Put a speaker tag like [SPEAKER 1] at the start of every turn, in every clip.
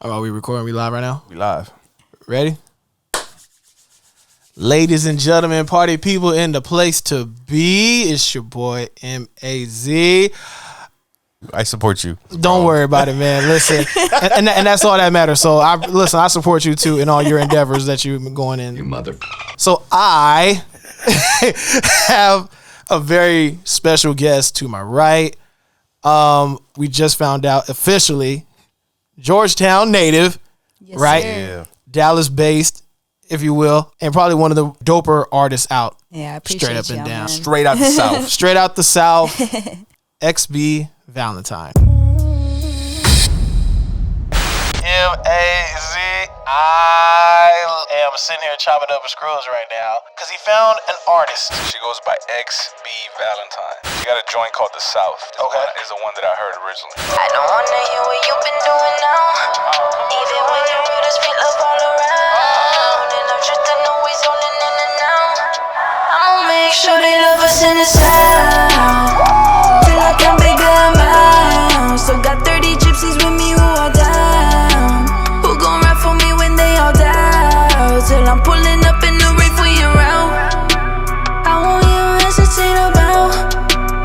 [SPEAKER 1] Are we recording? We live right now?
[SPEAKER 2] We live.
[SPEAKER 1] Ready? Ladies and gentlemen, party people in the place to be. It's your boy Mazi.
[SPEAKER 2] I support you.
[SPEAKER 1] Don't worry about it, man. Listen, and that's all that matters. So I support you too in all your endeavors that you've been going in.
[SPEAKER 3] You mother.
[SPEAKER 1] So I have a very special guest to my right. We just found out officially, Georgetown native,
[SPEAKER 4] Yes,
[SPEAKER 1] right?
[SPEAKER 4] sir.
[SPEAKER 2] Yeah.
[SPEAKER 1] Dallas based, if you will, and probably one of the doper artists out.
[SPEAKER 4] Yeah, I appreciate
[SPEAKER 1] Straight up and
[SPEAKER 4] y'all,
[SPEAKER 1] down.
[SPEAKER 4] man.
[SPEAKER 2] Straight out the South.
[SPEAKER 1] Straight out the South, xBValentine. M-A-Z. I am sitting here chopping up his screws right now because he found an artist.
[SPEAKER 5] She goes by xBValentine. She got a joint called The South. Is the one that I heard originally.
[SPEAKER 6] I don't wanna hear what you've been doing now. Even when you real, there's feel love all around. And I'm just always holding in and out. I'ma make sure they love us in the South. Till I come bigger amounts. So got 30 gypsies with me who are down. Who gon' rap for me when they all down? Till I'm pulling up in the rain for your round. I won't even hesitate about.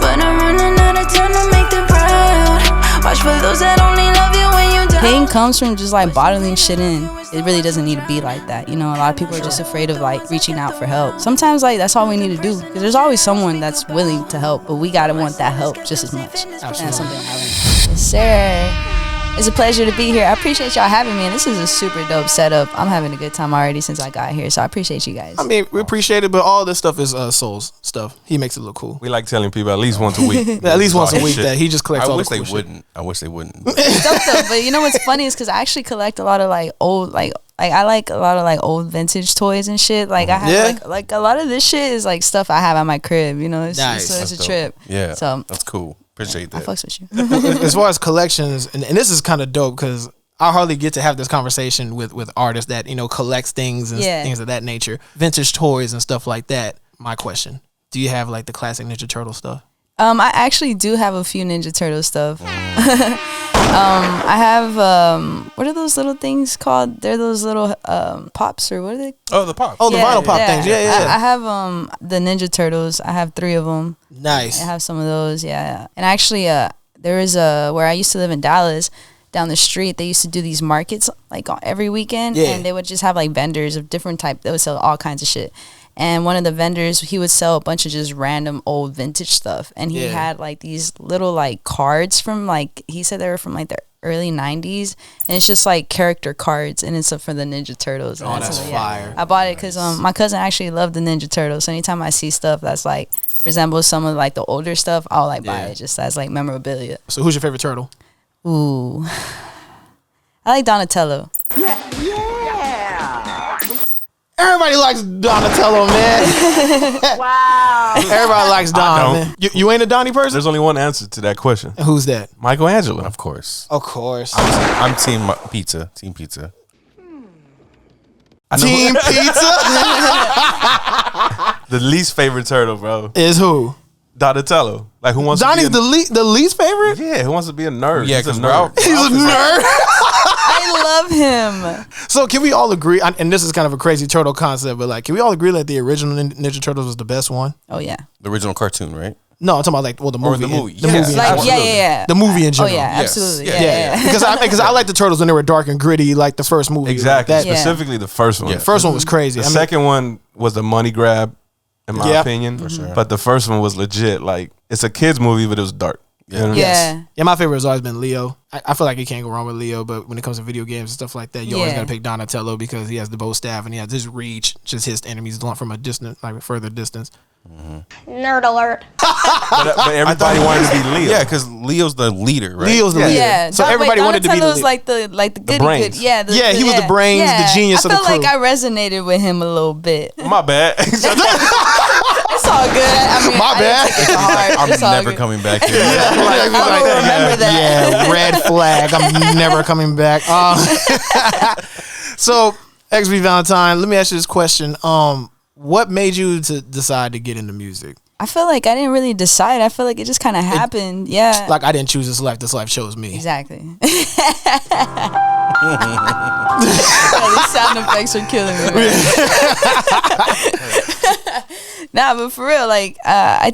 [SPEAKER 6] But I'm running out of time to make them proud. Watch for those that only love you when you down.
[SPEAKER 4] Pain comes from just like bottling shit in. It really doesn't need to be like that. You know, a lot of people are just afraid of like reaching out for help. Sometimes like that's all we need to do, because there's always someone that's willing to help, but we gotta want that help just as much. And that's something I learned. Yes, sir. It's a pleasure to be here. I appreciate y'all having me, and this is a super dope setup. I'm having a good time already since I got here, so I appreciate you guys.
[SPEAKER 1] I mean, we appreciate it, but all this stuff is Soul's stuff. He makes it look cool.
[SPEAKER 2] We like telling people at least once a week.
[SPEAKER 1] At least once a
[SPEAKER 2] Talking
[SPEAKER 1] week
[SPEAKER 2] shit.
[SPEAKER 1] that he just collects all the cool shit.
[SPEAKER 2] I wish they wouldn't.
[SPEAKER 4] It's dope though. But you know what's funny is because I actually collect a lot of like old I like a lot of like old vintage toys and shit. Like I have like a lot of this shit is like stuff I have at my crib. You know, it's
[SPEAKER 1] Nice.
[SPEAKER 4] it's a
[SPEAKER 2] That's
[SPEAKER 4] trip.
[SPEAKER 2] dope. Yeah,
[SPEAKER 4] So
[SPEAKER 2] that's cool. Appreciate
[SPEAKER 4] I
[SPEAKER 2] that.
[SPEAKER 4] fucks with you.
[SPEAKER 1] As far as collections, and this is kind of dope because I hardly get to have this conversation with artists that, you know, collects things and things of that nature, vintage toys and stuff like that. My question: do you have like the classic Ninja Turtle stuff?
[SPEAKER 4] I actually do have a few Ninja Turtle stuff. I have what are those little things called? They're those little pops, or what are they?
[SPEAKER 2] Oh, the pop.
[SPEAKER 1] Oh, the vinyl pop things. Yeah.
[SPEAKER 4] I have the Ninja Turtles. I have 3 of them.
[SPEAKER 1] Nice.
[SPEAKER 4] I have some of those. Yeah. And actually, there is where I used to live in Dallas. Down the street, they used to do these markets like every weekend, and they would just have like vendors of different type. They would sell all kinds of shit. And one of the vendors, he would sell a bunch of just random old vintage stuff. And he had like these little like cards from like, he said they were from like the early 90s. And it's just like character cards. And it's for the Ninja Turtles.
[SPEAKER 1] Oh, that's fire.
[SPEAKER 4] I bought it because my cousin actually loved the Ninja Turtles. So anytime I see stuff that's like resembles some of like the older stuff, I'll like buy it just as like memorabilia.
[SPEAKER 1] So who's your favorite turtle?
[SPEAKER 4] Ooh. I like Donatello.
[SPEAKER 1] Everybody likes Donatello, man.
[SPEAKER 6] Wow.
[SPEAKER 1] Everybody likes Don, man. You ain't a Donnie person?
[SPEAKER 2] There's only one answer to that question.
[SPEAKER 1] Who's that?
[SPEAKER 2] Michelangelo, of course.
[SPEAKER 1] Of course.
[SPEAKER 2] I'm team pizza. Team pizza.
[SPEAKER 1] Team Pizza
[SPEAKER 2] The least favorite turtle, bro.
[SPEAKER 1] is who?
[SPEAKER 2] Donatello. Like, who wants
[SPEAKER 1] Donnie's
[SPEAKER 2] to be
[SPEAKER 1] the least favorite?
[SPEAKER 2] Yeah, who wants to be a nerd?
[SPEAKER 5] Yeah,
[SPEAKER 2] He's a
[SPEAKER 5] 'cause
[SPEAKER 2] nerd.
[SPEAKER 1] He's a nerd.
[SPEAKER 4] I love him.
[SPEAKER 1] So can we all agree, and this is kind of a crazy turtle concept, but like, can we all agree that the original Ninja Turtles was the best one?
[SPEAKER 4] Oh, yeah.
[SPEAKER 2] The original cartoon, right?
[SPEAKER 1] No, I'm talking about like, well, the movie.
[SPEAKER 2] Or the movie.
[SPEAKER 1] The
[SPEAKER 2] Yes.
[SPEAKER 1] movie.
[SPEAKER 4] Like,
[SPEAKER 2] Absolutely.
[SPEAKER 4] yeah.
[SPEAKER 1] The movie in
[SPEAKER 4] Oh,
[SPEAKER 1] general.
[SPEAKER 4] yeah,
[SPEAKER 2] Yes.
[SPEAKER 4] absolutely.
[SPEAKER 2] Yeah.
[SPEAKER 4] Yeah.
[SPEAKER 1] Because I like the turtles when they were dark and gritty, like the first movie.
[SPEAKER 2] Exactly.
[SPEAKER 1] Like that.
[SPEAKER 2] Specifically the first one.
[SPEAKER 1] The first one was crazy.
[SPEAKER 2] The second one was a money grab, in my opinion.
[SPEAKER 5] For sure.
[SPEAKER 2] But the first one was legit. Like, it's a kid's movie, but it was dark. You know what I mean?
[SPEAKER 4] Yeah.
[SPEAKER 1] Yeah, my favorite has always been Leo. I feel like you can't go wrong with Leo, but when it comes to video games and stuff like that, you always gotta pick Donatello because he has the bow staff and he has his reach, just his enemies from a distant, like a further distance.
[SPEAKER 6] Nerd alert.
[SPEAKER 2] But everybody wanted to be Leo.
[SPEAKER 5] Yeah, because Leo's the leader, right?
[SPEAKER 1] Leo's the leader.
[SPEAKER 4] Yeah.
[SPEAKER 1] So everybody wanted to be the
[SPEAKER 4] Donatello's
[SPEAKER 1] leader.
[SPEAKER 4] like the goody
[SPEAKER 2] brains.
[SPEAKER 4] good. Yeah.
[SPEAKER 1] Yeah, he was the brains, the genius
[SPEAKER 4] I
[SPEAKER 1] of the
[SPEAKER 4] feel like
[SPEAKER 1] crew.
[SPEAKER 4] I resonated with him a little bit.
[SPEAKER 2] My bad.
[SPEAKER 4] It's all good. I mean,
[SPEAKER 1] My
[SPEAKER 4] I
[SPEAKER 1] bad.
[SPEAKER 4] didn't take it to heart.
[SPEAKER 5] I'm
[SPEAKER 4] It's all
[SPEAKER 5] never
[SPEAKER 4] good.
[SPEAKER 5] coming back here.
[SPEAKER 4] I will remember that.
[SPEAKER 1] Yeah, red flag. I'm never coming back. So, xBValentine, let me ask you this question. What made you to decide to get into music?
[SPEAKER 4] I feel like I didn't really decide. I feel like it just kind of happened. Yeah.
[SPEAKER 1] Like I didn't choose this life. This life chose me.
[SPEAKER 4] Exactly. These sound effects are killing me. Nah, but for real, like I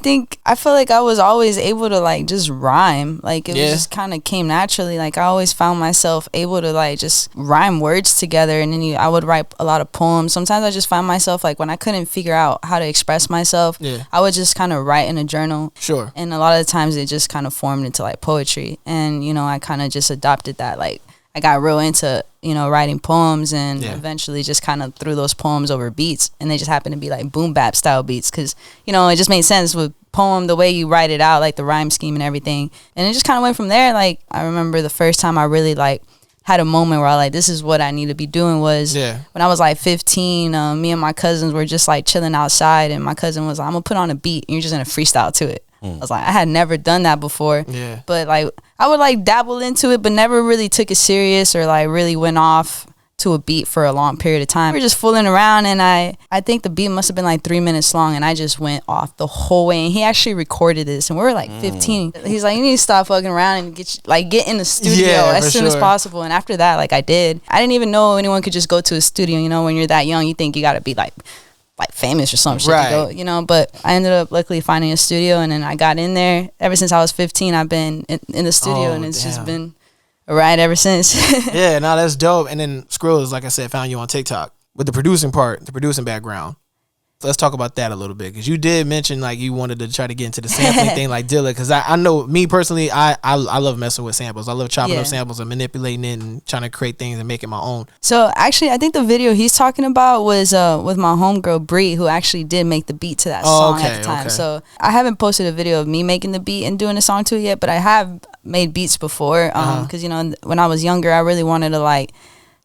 [SPEAKER 4] feel like I was always able to like just rhyme. Like it was just kind of came naturally. Like I always found myself able to like just rhyme words together, and then I would write a lot of poems. Sometimes I just found myself like when I couldn't figure out how to express myself, I would just kind of write in a journal.
[SPEAKER 1] Sure.
[SPEAKER 4] And a lot of the times it just kind of formed into like poetry, and you know I kind of just adopted that. Like I got real into, you know, writing poems, and eventually just kind of threw those poems over beats, and they just happened to be like boom bap style beats, because, you know, it just made sense with poem, the way you write it out, like the rhyme scheme and everything. And it just kind of went from there. Like I remember the first time I really like had a moment where I like, this is what I need to be doing was when I was like 15, me and my cousins were just like chilling outside, and my cousin was like, I'm gonna put on a beat and you're just gonna freestyle to it. I was like, I had never done that before, but like I would like dabble into it, but never really took it serious or like really went off to a beat for a long period of time. We were just fooling around, and I think the beat must have been like 3 minutes long, and I just went off the whole way. And he actually recorded this, and we were like 15. He's like, you need to stop fucking around and get in the studio as soon as possible. And after that, like I did. I didn't even know anyone could just go to a studio. You know, when you're that young, you think you gotta be like famous or some shit to go, you know. But I ended up luckily finding a studio, and then I got in there. Ever since I was 15, I've been in the studio, and it's just been a ride ever since.
[SPEAKER 1] Yeah, no, that's dope. And then Skrills, like I said, found you on TikTok with the producing background. So let's talk about that a little bit, because you did mention like you wanted to try to get into the sampling thing like Dilla, because I know me personally, I love messing with samples. I love chopping up samples and manipulating it and trying to create things and make it my own.
[SPEAKER 4] So actually, I think the video he's talking about was with my homegirl Bree, who actually did make the beat to that song at the time. So I haven't posted a video of me making the beat and doing the song to it yet, but I have made beats before, because you know, when I was younger, I really wanted to like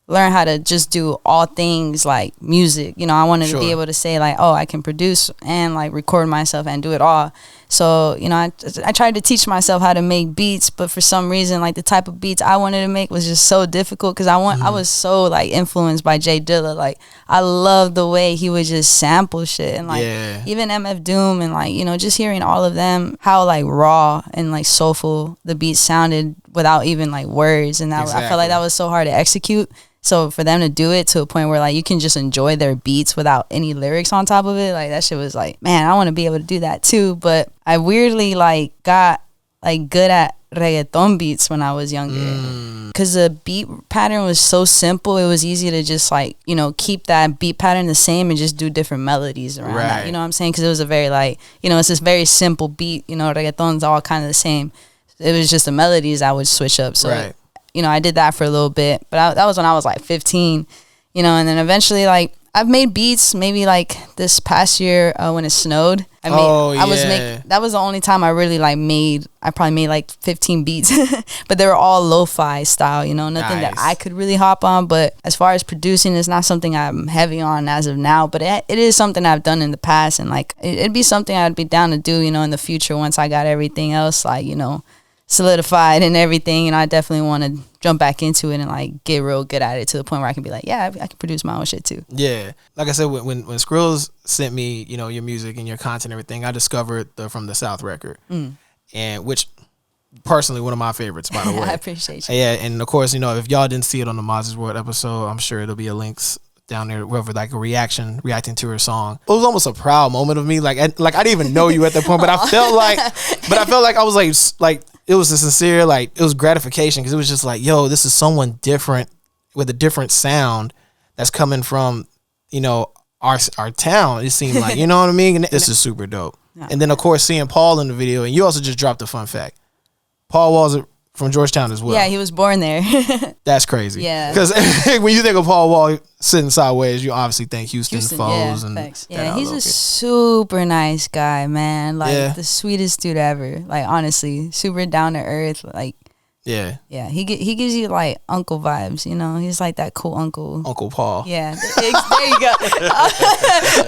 [SPEAKER 4] learn how to just do all things like music. You know, I wanted to be able to say like, oh, I can produce and like record myself and do it all. So, you know, I tried to teach myself how to make beats, but for some reason, like the type of beats I wanted to make was just so difficult, because I was so like influenced by Jay Dilla. Like I love the way he would just sample shit, and like even MF Doom, and like, you know, just hearing all of them, how like raw and like soulful the beats sounded without even like words. And that I felt like that was so hard to execute. So for them to do it to a point where like you can just enjoy their beats without any lyrics on top of it, like that shit was like, man, I want to be able to do that too. But I weirdly like got like good at reggaeton beats when I was younger, because the beat pattern was so simple. It was easy to just like, you know, keep that beat pattern the same and just do different melodies around that. You know what I'm saying? Because it was a very like, you know, it's this very simple beat. You know, reggaeton's all kind of the same. It was just the melodies I would switch up. So you know, I did that for a little bit, but that was when I was like 15, you know, and then eventually like I've made beats maybe like this past year when it snowed. That was the only time I really like I probably made like 15 beats, but they were all lo-fi style, you know, nothing that I could really hop on. But as far as producing, it's not something I'm heavy on as of now, but it is something I've done in the past, and like it'd be something I'd be down to do, you know, in the future once I got everything else like, you know, solidified and everything. And I definitely want to jump back into it and like get real good at it to the point where I can be like, yeah, I can produce my own shit too.
[SPEAKER 1] Yeah, like I said, when Skrills sent me, you know, your music and your content and everything, I discovered the From the South record, and which personally one of my favorites, by the way.
[SPEAKER 4] I appreciate you.
[SPEAKER 1] Yeah, and of course, you know, if y'all didn't see it on the Mazi's World episode, I'm sure it'll be a links down there wherever, like a reacting to her song. It was almost a proud moment of me, like I didn't even know you at that point, but I felt like I was like it was a sincere, like it was gratification, because it was just like, yo, this is someone different with a different sound that's coming from, you know, our town. It seemed like, you know what I mean? And this is super dope. Yeah. And then of course seeing Paul in the video, and you also just dropped a fun fact. Paul Wall's from Georgetown as well.
[SPEAKER 4] Yeah, he was born there.
[SPEAKER 1] That's crazy.
[SPEAKER 4] Yeah.
[SPEAKER 1] Because when you think of Paul Wall sitting sideways, you obviously think Houston Foes.
[SPEAKER 4] Yeah, he's a super nice guy, man. Like the sweetest dude ever. Like honestly, super down to earth. Like yeah. He gives you like uncle vibes. You know, he's like that cool uncle.
[SPEAKER 1] Uncle Paul.
[SPEAKER 4] Yeah, there you go.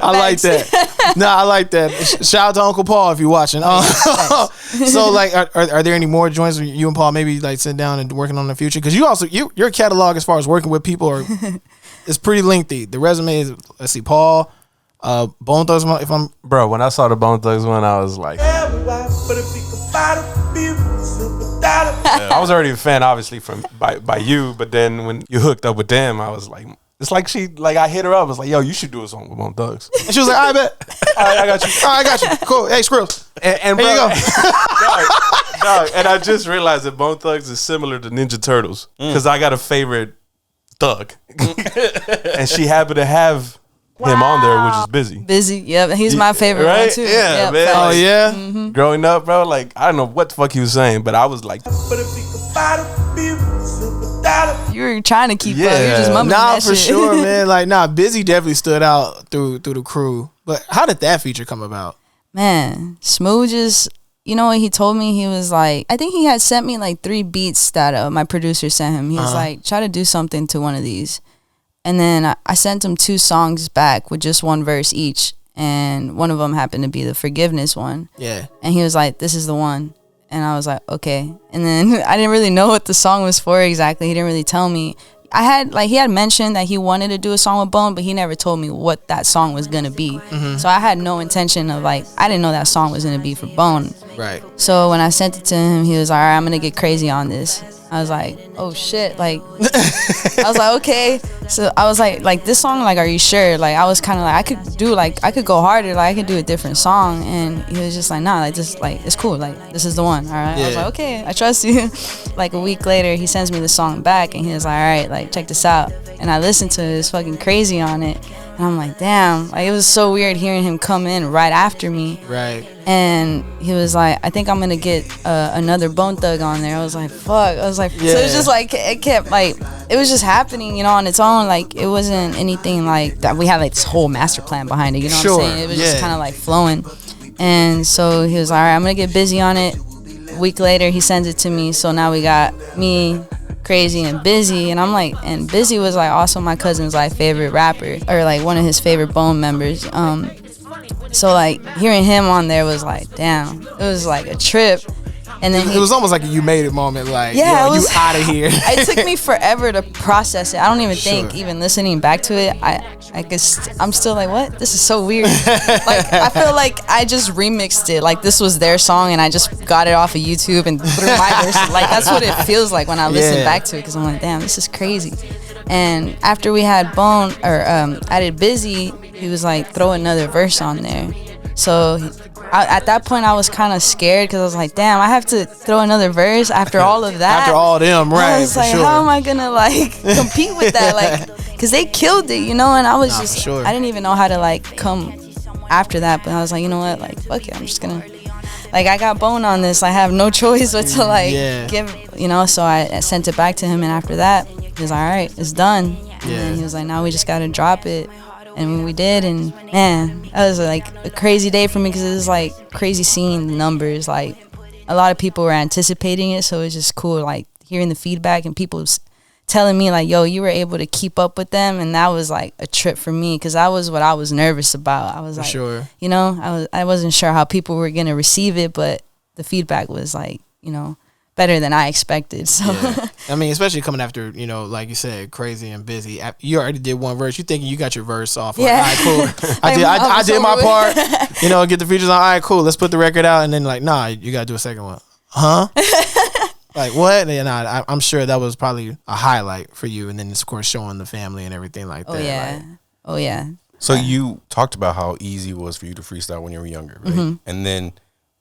[SPEAKER 1] I like that. No, I like that. Shout out to Uncle Paul if you're watching. So like, are there any more joints where you and Paul maybe like sitting down and working on the future? Because you also your catalog as far as working with people is pretty lengthy. The resume is, let's see, Paul, Bone Thugs, if I'm
[SPEAKER 2] Bro, when I saw the Bone Thugs one, I was like, I was already a fan, obviously, by you, but then when you hooked up with them, I was like, it's like I hit her up. I was like, yo, you should do a song with Bone Thugs.
[SPEAKER 1] And she was like, I bet.
[SPEAKER 2] All right, I got you.
[SPEAKER 1] All right, I got you. Cool. Hey, Skrills.
[SPEAKER 2] And
[SPEAKER 1] Here you
[SPEAKER 2] bro,
[SPEAKER 1] go.
[SPEAKER 2] dog, and I just realized that Bone Thugs is similar to Ninja Turtles because I got a favorite thug, and she happened to have him on there, which is Busy.
[SPEAKER 4] Busy, yep. He's my favorite
[SPEAKER 2] right?
[SPEAKER 4] one too.
[SPEAKER 2] Yeah,
[SPEAKER 4] yep,
[SPEAKER 2] man.
[SPEAKER 4] facts.
[SPEAKER 1] Oh, yeah?
[SPEAKER 4] Mm-hmm.
[SPEAKER 2] Growing up, bro, like I don't know what the fuck he was saying, but I was like,
[SPEAKER 4] You were trying to keep up. You
[SPEAKER 2] Yeah.
[SPEAKER 4] were just mumbling
[SPEAKER 1] Nah,
[SPEAKER 4] that
[SPEAKER 1] for
[SPEAKER 4] shit.
[SPEAKER 1] sure, man. Like, nah, Busy definitely stood out through the crew. But how did that feature come about?
[SPEAKER 4] Man, Smooth just, you know what he told me? He was like, I think he had sent me like 3 beats that my producer sent him. He was like, try to do something to one of these. And then I sent him 2 songs back with just 1 verse each. And one of them happened to be the Forgiveness one.
[SPEAKER 1] Yeah.
[SPEAKER 4] And he was like, this is the one. And I was like, okay. And then I didn't really know what the song was for exactly. He didn't really tell me. He had mentioned that he wanted to do a song with Bone, but he never told me what that song was going to be. Mm-hmm. So I had no intention of I didn't know that song was going to be for Bone.
[SPEAKER 1] Right.
[SPEAKER 4] So when I sent it to him, he was like, all right, I'm going to get crazy on this. I was like, oh shit. I was like, okay. So I was like this song, are you sure? I was kind of I could go harder. I could do a different song. And he was just like, nah, it's cool. This is the one. All right.
[SPEAKER 1] Yeah.
[SPEAKER 4] I was like, okay, I trust you. A week later, he sends me the song back and he was like, all right, check this out. And I listened to it. It's fucking crazy on it. And I'm like, damn. It was so weird hearing him come in right after me.
[SPEAKER 1] Right.
[SPEAKER 4] And he was like, I think I'm going to get another Bone Thug on there. I was like, fuck. I was like,
[SPEAKER 1] yeah.
[SPEAKER 4] So it was just it kept it was just happening, on its own. It wasn't anything that we had this whole master plan behind it. You know what I'm saying? It was just kind of flowing. And so he was like, all right, I'm going to get busy on it. A week later, he sends it to me. So now we got me, Crazy, and Busy. And I'm like, and Busy was also my cousin's favorite rapper, or one of his favorite Bone members. So hearing him on there was damn, it was a trip. And then
[SPEAKER 1] it was almost like a you made it moment.
[SPEAKER 4] Yeah,
[SPEAKER 1] yo, you out of here.
[SPEAKER 4] It took me forever to process it. I don't even think, even listening back to it, I guess I'm still what? This is so weird. I feel I just remixed it. This was their song and I just got it off of YouTube and threw my verse. That's what it feels like when I listen back to it, because I'm like, damn, this is crazy. And after we had Bone, or added Busy, he was throw another verse on there. So at that point, I was kind of scared because I was like, damn, I have to throw another verse after all of that.
[SPEAKER 1] After all them, right.
[SPEAKER 4] I was like,
[SPEAKER 1] sure.
[SPEAKER 4] how am I going to compete with that? Because they killed it, and I was I didn't even know how to come after that. But I was like, you know what? Fuck it. I'm just going to, I got Bone on this. I have no choice but to give, so I sent it back to him. And after that, he was like, all right, it's done. And then he was like, now we just got to drop it. And we did, and man, that was a crazy day for me, because it was crazy seeing the numbers. A lot of people were anticipating it, so it was just cool hearing the feedback and people telling me yo, you were able to keep up with them. And that was a trip for me, because that was what I was nervous about. I was
[SPEAKER 1] sure.
[SPEAKER 4] I wasn't sure how people were gonna receive it, but the feedback was better than I expected. So
[SPEAKER 1] I mean, especially coming after, like you said, Crazy and Busy. You already did one verse. You thinking you got your verse off. All right, cool. I did my part. Get the features on. All right, cool. Let's put the record out. And then nah, you got to do a second one. Huh? What? And I'm sure that was probably a highlight for you. And then, of course, showing the family and everything like that.
[SPEAKER 4] Yeah. Oh, yeah.
[SPEAKER 3] So you talked about how easy it was for you to freestyle when you were younger, right? Mm-hmm. And then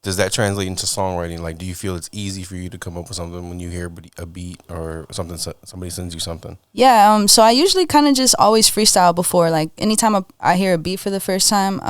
[SPEAKER 3] does that translate into songwriting? Do you feel it's easy for you to come up with something when you hear a beat or something, somebody sends you something?
[SPEAKER 4] Yeah, so I usually kind of just always freestyle before. Anytime I hear a beat for the first time,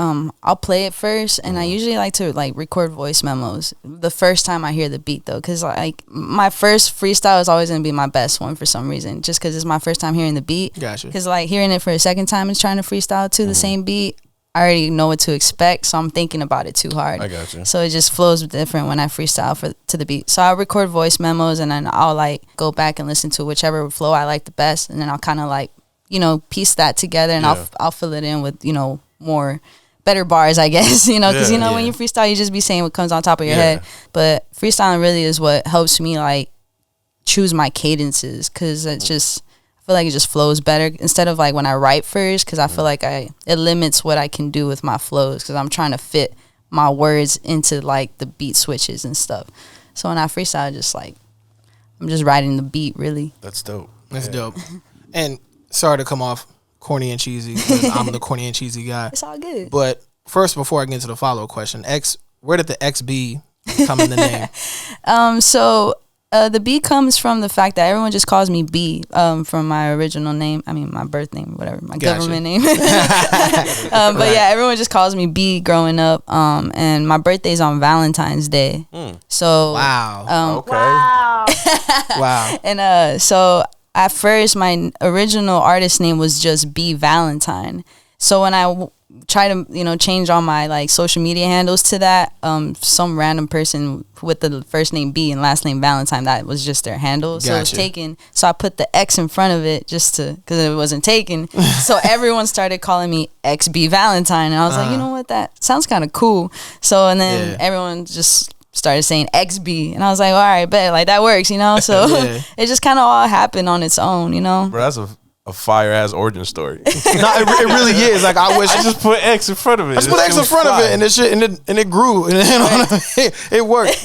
[SPEAKER 4] I'll play it first, and I usually like to record voice memos the first time I hear the beat, though, because my first freestyle is always going to be my best one for some reason, just because it's my first time hearing the beat.
[SPEAKER 1] Gotcha.
[SPEAKER 4] Because hearing it for a second time and trying to freestyle to the same beat, I already know what to expect, so I'm thinking about it too hard.
[SPEAKER 3] I got you.
[SPEAKER 4] So it just flows different when I freestyle to the beat. So I'll record voice memos, and then I'll go back and listen to whichever flow I like the best, and then I'll kind of piece that together, and I'll fill it in with more better bars, I guess. Because when you freestyle, you just be saying what comes on top of your head. But freestyling really is what helps me choose my cadences, because it's just, I feel like it just flows better instead of like when I write first, because I feel like it limits what I can do with my flows because I'm trying to fit my words into like the beat switches and stuff. So when I freestyle, just like I'm just writing the beat really.
[SPEAKER 3] That's dope.
[SPEAKER 1] That's dope. And sorry to come off corny and cheesy because I'm the corny and cheesy guy.
[SPEAKER 4] It's all good.
[SPEAKER 1] But first, before I get into the follow-up question, where did the XB come in the name?
[SPEAKER 4] So the B comes from the fact that everyone just calls me B from my original name. I mean, my birth name, whatever, my government name. But yeah, everyone just calls me B growing up. And my birthday's on Valentine's Day. So
[SPEAKER 1] wow. Wow.
[SPEAKER 4] And so at first, my original artist name was just xBValentine. So when I try to change all my like social media handles to that, some random person with the first name B and last name Valentine, that was just their handle. So it was taken, so I put the X in front of it just to, because it wasn't taken. So everyone started calling me xBValentine, and I was like, you know what, that sounds kind of cool. So and then everyone just started saying XB, and I was like, all right, bet, like that works, so it just kind of all happened on its own.
[SPEAKER 2] Bro, that's a fire ass origin story.
[SPEAKER 1] No, it really is. Like I wish
[SPEAKER 2] I just put X in front of it.
[SPEAKER 1] I just put X in front of it, and it grew, and it worked.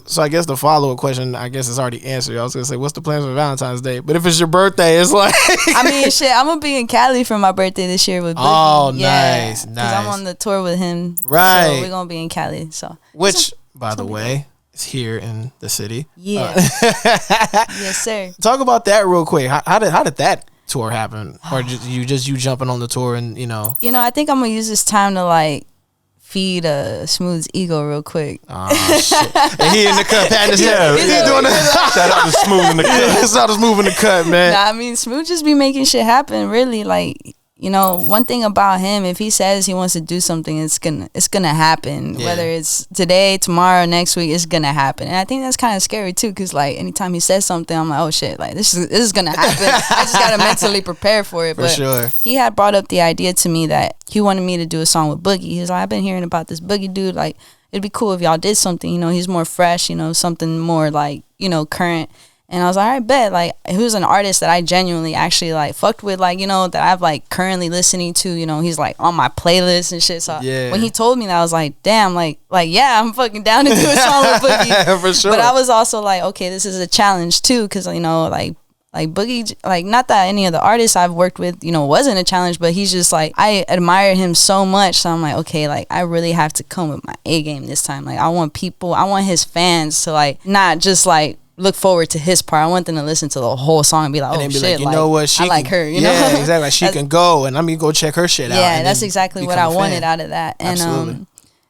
[SPEAKER 1] So I guess the follow up question, I guess, is already answered. I was gonna say, what's the plans for Valentine's Day? But if it's your birthday, it's like,
[SPEAKER 4] I mean, shit, I'm gonna be in Cali for my birthday this year with Boogie.
[SPEAKER 1] Oh, nice.
[SPEAKER 4] Because I'm on the tour with him,
[SPEAKER 1] right?
[SPEAKER 4] So we're gonna be in Cali. So
[SPEAKER 1] which, by the way, is here in the city.
[SPEAKER 4] Yeah. Yes, sir.
[SPEAKER 1] Talk about that real quick. How did that tour happen, or you jumping on the tour and
[SPEAKER 4] I think I'm gonna use this time to like feed Smooth's ego real quick.
[SPEAKER 1] Oh shit! And he in the cut, patting his head. He's doing
[SPEAKER 2] Shout out to Smooth in the cut.
[SPEAKER 1] Shout out to Smooth in the cut, man.
[SPEAKER 4] Nah, I mean, Smooth just be making shit happen. Really, like one thing about him, if he says he wants to do something, it's gonna happen. Yeah. Whether it's today, tomorrow, next week, it's gonna happen. And I think that's kind of scary too, because like anytime he says something, I'm like, oh shit, like this is gonna happen. I just gotta mentally prepare for it.
[SPEAKER 1] For sure.
[SPEAKER 4] He had brought up the idea to me that he wanted me to do a song with Boogie. He was like, I've been hearing about this Boogie dude. Like, it'd be cool if y'all did something. He's more fresh. Something more like current. And I was like, all right, bet. Like, who's an artist that I genuinely actually, like, fucked with, like, that I've, like, currently listening to, he's, like, on my playlist and shit. So when he told me that, I was like, damn, like, yeah, I'm fucking down to do a song with Boogie.
[SPEAKER 1] For sure.
[SPEAKER 4] But I was also like, okay, this is a challenge, too, because, like Boogie, like, not that any of the artists I've worked with, wasn't a challenge, but he's just, like, I admire him so much. So I'm like, okay, like, I really have to come with my A game this time. Like, I want his fans to, like, not just, like, look forward to his part. I want them to listen to the whole song and be like, oh shit,
[SPEAKER 1] like, what, she
[SPEAKER 4] I like her,
[SPEAKER 1] Yeah, exactly. Like, she can go, and I'm gonna go check her shit out.
[SPEAKER 4] Yeah, that's exactly what I wanted out of that. And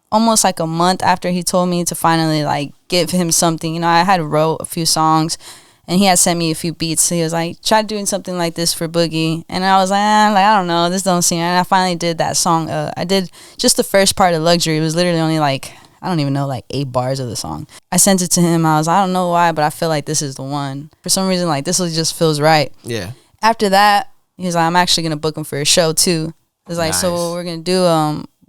[SPEAKER 4] almost like a month after he told me to finally like give him something, I had wrote a few songs, and he had sent me a few beats. So he was like, try doing something like this for Boogie. And I was like, I don't know, this don't seem. And I finally did that song. I did just the first part of Luxury. It was literally only like, I don't even know, like 8 bars of the song. I sent it to him. I don't know why, but I feel like this is the one. For some reason, like this just feels right.
[SPEAKER 1] Yeah.
[SPEAKER 4] After that, he was like, I'm actually gonna book him for a show too. It was like, nice. So what we're gonna do,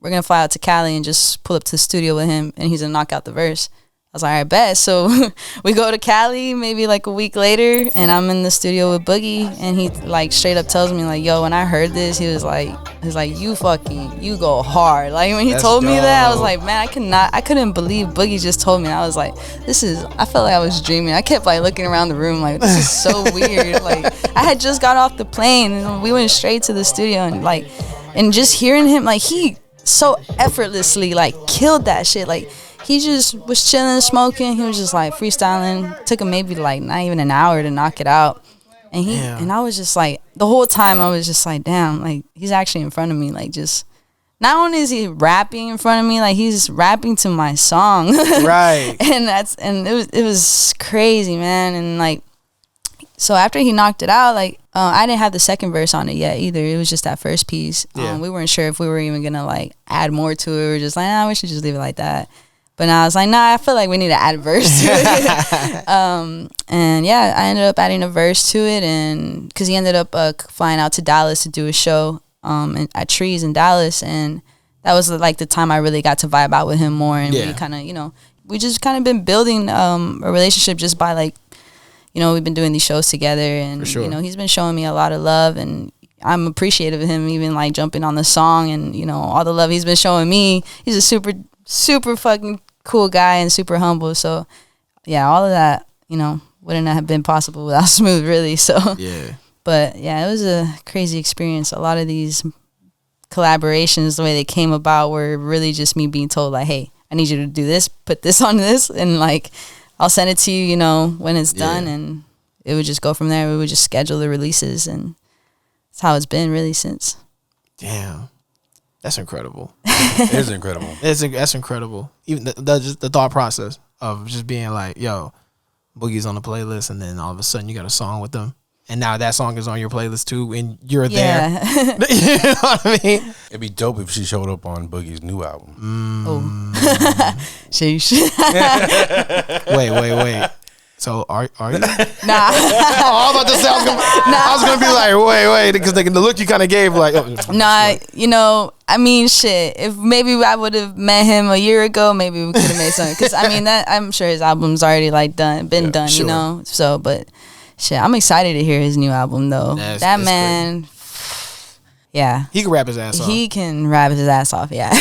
[SPEAKER 4] we're gonna fly out to Cali and just pull up to the studio with him, and he's gonna knock out the verse. I was like, all right, bet. So we go to Cali maybe like a week later, and I'm in the studio with Boogie, and he like straight up tells me like, yo, when I heard this, he was like, you go hard. Like when he told me that, I was like, man, I couldn't believe Boogie just told me. I was like, I felt like I was dreaming. I kept like looking around the room like, this is so weird. Like I had just got off the plane, and we went straight to the studio, and just hearing him, like he so effortlessly like killed that shit. Like he just was chilling, smoking. He was just like freestyling. Took him maybe like not even an hour to knock it out. And I was just like, the whole time I was just like, damn, like he's actually in front of me. Like just, not only is he rapping in front of me, like he's rapping to my song.
[SPEAKER 1] Right.
[SPEAKER 4] and it was crazy, man. And like, so after he knocked it out, like I didn't have the second verse on it yet either. It was just that first piece. Yeah. We weren't sure if we were even gonna like add more to it. We were just like, we should just leave it like that. But now I was like, I feel like we need to add a verse to it. And yeah, I ended up adding a verse to it, and because he ended up flying out to Dallas to do a show at Trees in Dallas, and that was like the time I really got to vibe out with him more, and we kind of, we just kind of been building a relationship just by like, you know, we've been doing these shows together, and
[SPEAKER 1] sure.
[SPEAKER 4] you know, he's been showing me a lot of love, and I'm appreciative of him even like jumping on the song, and you know, all the love he's been showing me. He's a super fucking cool guy and super humble. So yeah, all of that, you know, wouldn't have been possible without Smooth, really. So
[SPEAKER 1] Yeah.
[SPEAKER 4] but yeah, it was a crazy experience. A lot of these collaborations, the way they came about, were really just me being told like, hey, I need you to do this, put this on this, and like I'll send it to you, you know, when it's done, and it would just go from there. We would just schedule the releases, and that's how it's been really since.
[SPEAKER 1] Damn. That's incredible.
[SPEAKER 3] It is incredible.
[SPEAKER 1] That's incredible. Even just the thought process of just being like, yo, Boogie's on the playlist, and then all of a sudden you got a song with them. And now that song is on your playlist too, and you're there. You know what I mean?
[SPEAKER 3] It'd be dope if she showed up on Boogie's new album.
[SPEAKER 4] Oh. Sheesh.
[SPEAKER 1] Wait. So are you?
[SPEAKER 4] Nah.
[SPEAKER 1] I was about to say, I was gonna be like, wait, because the look you kind of gave, like,
[SPEAKER 4] Nah, you know, I mean, shit. If maybe I would have met him a year ago, maybe we could have made something. Because I mean, that I'm sure his album's already like been done,
[SPEAKER 1] sure.
[SPEAKER 4] you know. So, but shit, I'm excited to hear his new album though. That man, yeah,
[SPEAKER 1] he can rap his ass off.
[SPEAKER 4] He can rap his ass off. Yeah.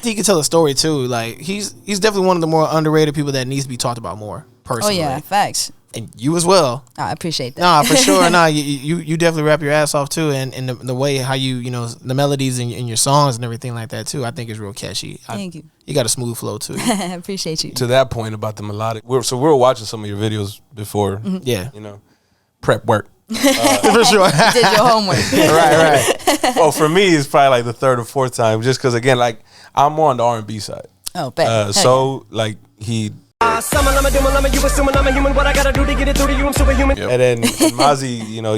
[SPEAKER 1] He can tell a story too. Like he's definitely one of the more underrated people that needs to be talked about more. Personally.
[SPEAKER 4] Oh yeah, facts.
[SPEAKER 1] And you as well.
[SPEAKER 4] I appreciate that.
[SPEAKER 1] Nah, for sure. Nah, you definitely rap your ass off too, and the way how you know the melodies in your songs and everything like that too. I think is real catchy.
[SPEAKER 4] Thank you.
[SPEAKER 1] You got a smooth flow too.
[SPEAKER 4] I appreciate you.
[SPEAKER 2] To that point about the melodic, we were watching some of your videos before.
[SPEAKER 1] Yeah,
[SPEAKER 2] you know, prep work.
[SPEAKER 1] for sure.
[SPEAKER 4] You did your homework.
[SPEAKER 2] right. Well, for me, it's probably like the third or fourth time, just because again, like I'm more on the R&B side.
[SPEAKER 4] Oh, bet.
[SPEAKER 2] So like he.
[SPEAKER 7] You assuming I'm a human. What I gotta do to get it through to you? I'm superhuman.
[SPEAKER 2] Yep. And then Mazi, you know,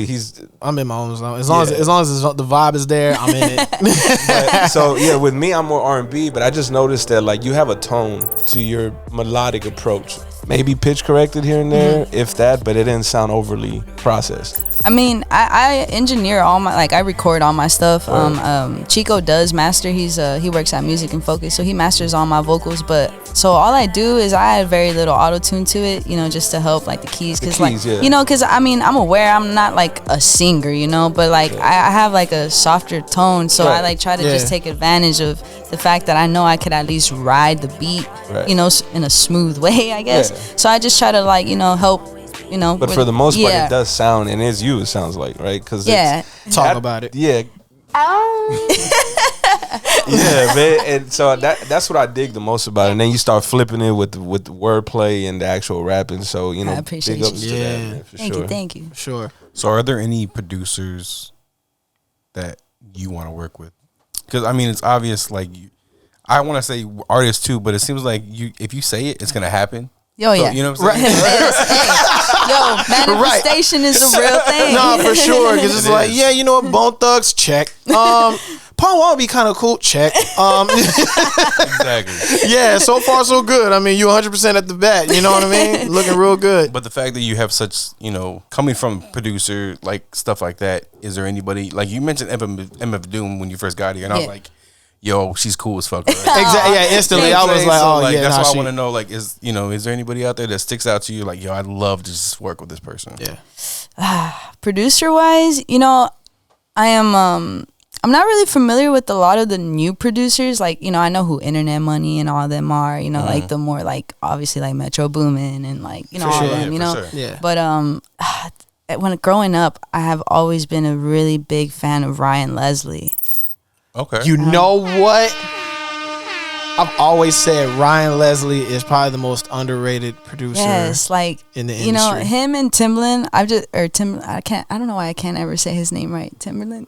[SPEAKER 1] I'm in my own zone. As long as the vibe is there, I'm in it.
[SPEAKER 2] But, so yeah, with me, I'm more R&B, but I just noticed that like you have a tone to your melodic approach. Maybe pitch corrected here and there, if that, but it didn't sound overly processed.
[SPEAKER 4] I mean, I engineer all my, like, I record all my stuff. Chico does master. He works at Music and Focus, so he masters all my vocals. But so all I do is I add very little auto tune to it, you know, just to help like the keys, because you know, because I mean, I'm aware I'm not like a singer, you know, but like I have like a softer tone, so I like try to just take advantage of the fact that I know I could at least ride the beat, you know, in a smooth way, I guess. So I just try to like, you know, help. You know,
[SPEAKER 2] but for the most part, it does sound, and it's you. It sounds like, right? Because
[SPEAKER 1] talk about it.
[SPEAKER 2] Yeah. Yeah, man. And so that's what I dig the most about it. And then you start flipping it with the wordplay and the actual rapping. So you know,
[SPEAKER 4] I appreciate
[SPEAKER 2] big ups
[SPEAKER 4] you.
[SPEAKER 2] to that, man, for sure.
[SPEAKER 4] Thank you.
[SPEAKER 1] Sure.
[SPEAKER 3] So are there any producers that you want to work with? Because I mean, it's obvious. Like I want to say artists too, but it seems like if you say it, it's gonna happen.
[SPEAKER 4] Oh,
[SPEAKER 3] so,
[SPEAKER 4] yeah.
[SPEAKER 3] You know what I'm saying?
[SPEAKER 4] Yo, manifestation is a real thing.
[SPEAKER 1] No, for sure. Because it's like, yeah, you know what? Bone Thugs, check. Paul Wall be kind of cool, check.
[SPEAKER 3] Exactly.
[SPEAKER 1] Yeah, so far so good. I mean, you 100% at the bat. You know what I mean? Looking real good.
[SPEAKER 3] But the fact that you have such, you know, coming from producer, like stuff like that, is there anybody, like you mentioned MF Doom when you first got here, and I was like, yo, she's cool as fuck. Right?
[SPEAKER 1] Exactly. Yeah, instantly I was like,
[SPEAKER 3] so,
[SPEAKER 1] oh, yeah.
[SPEAKER 3] That's why I want to know, like, is there anybody out there that sticks out to you? Like, yo, I'd love to just work with this person.
[SPEAKER 1] Yeah.
[SPEAKER 4] Producer wise, you know, I'm not really familiar with a lot of the new producers. Like, you know, I know who Internet Money and all of them are. You know, like the more like obviously like Metro Boomin and like, you know, all of them. You know,
[SPEAKER 1] yeah.
[SPEAKER 4] But when growing up, I have always been a really big fan of Ryan Leslie.
[SPEAKER 3] Okay.
[SPEAKER 1] You know what? I've always said Ryan Leslie is probably the most underrated producer.
[SPEAKER 4] Yes, like
[SPEAKER 1] in the industry.
[SPEAKER 4] You know, him and Timbaland. I don't know why I can't ever say his name right. Timbaland.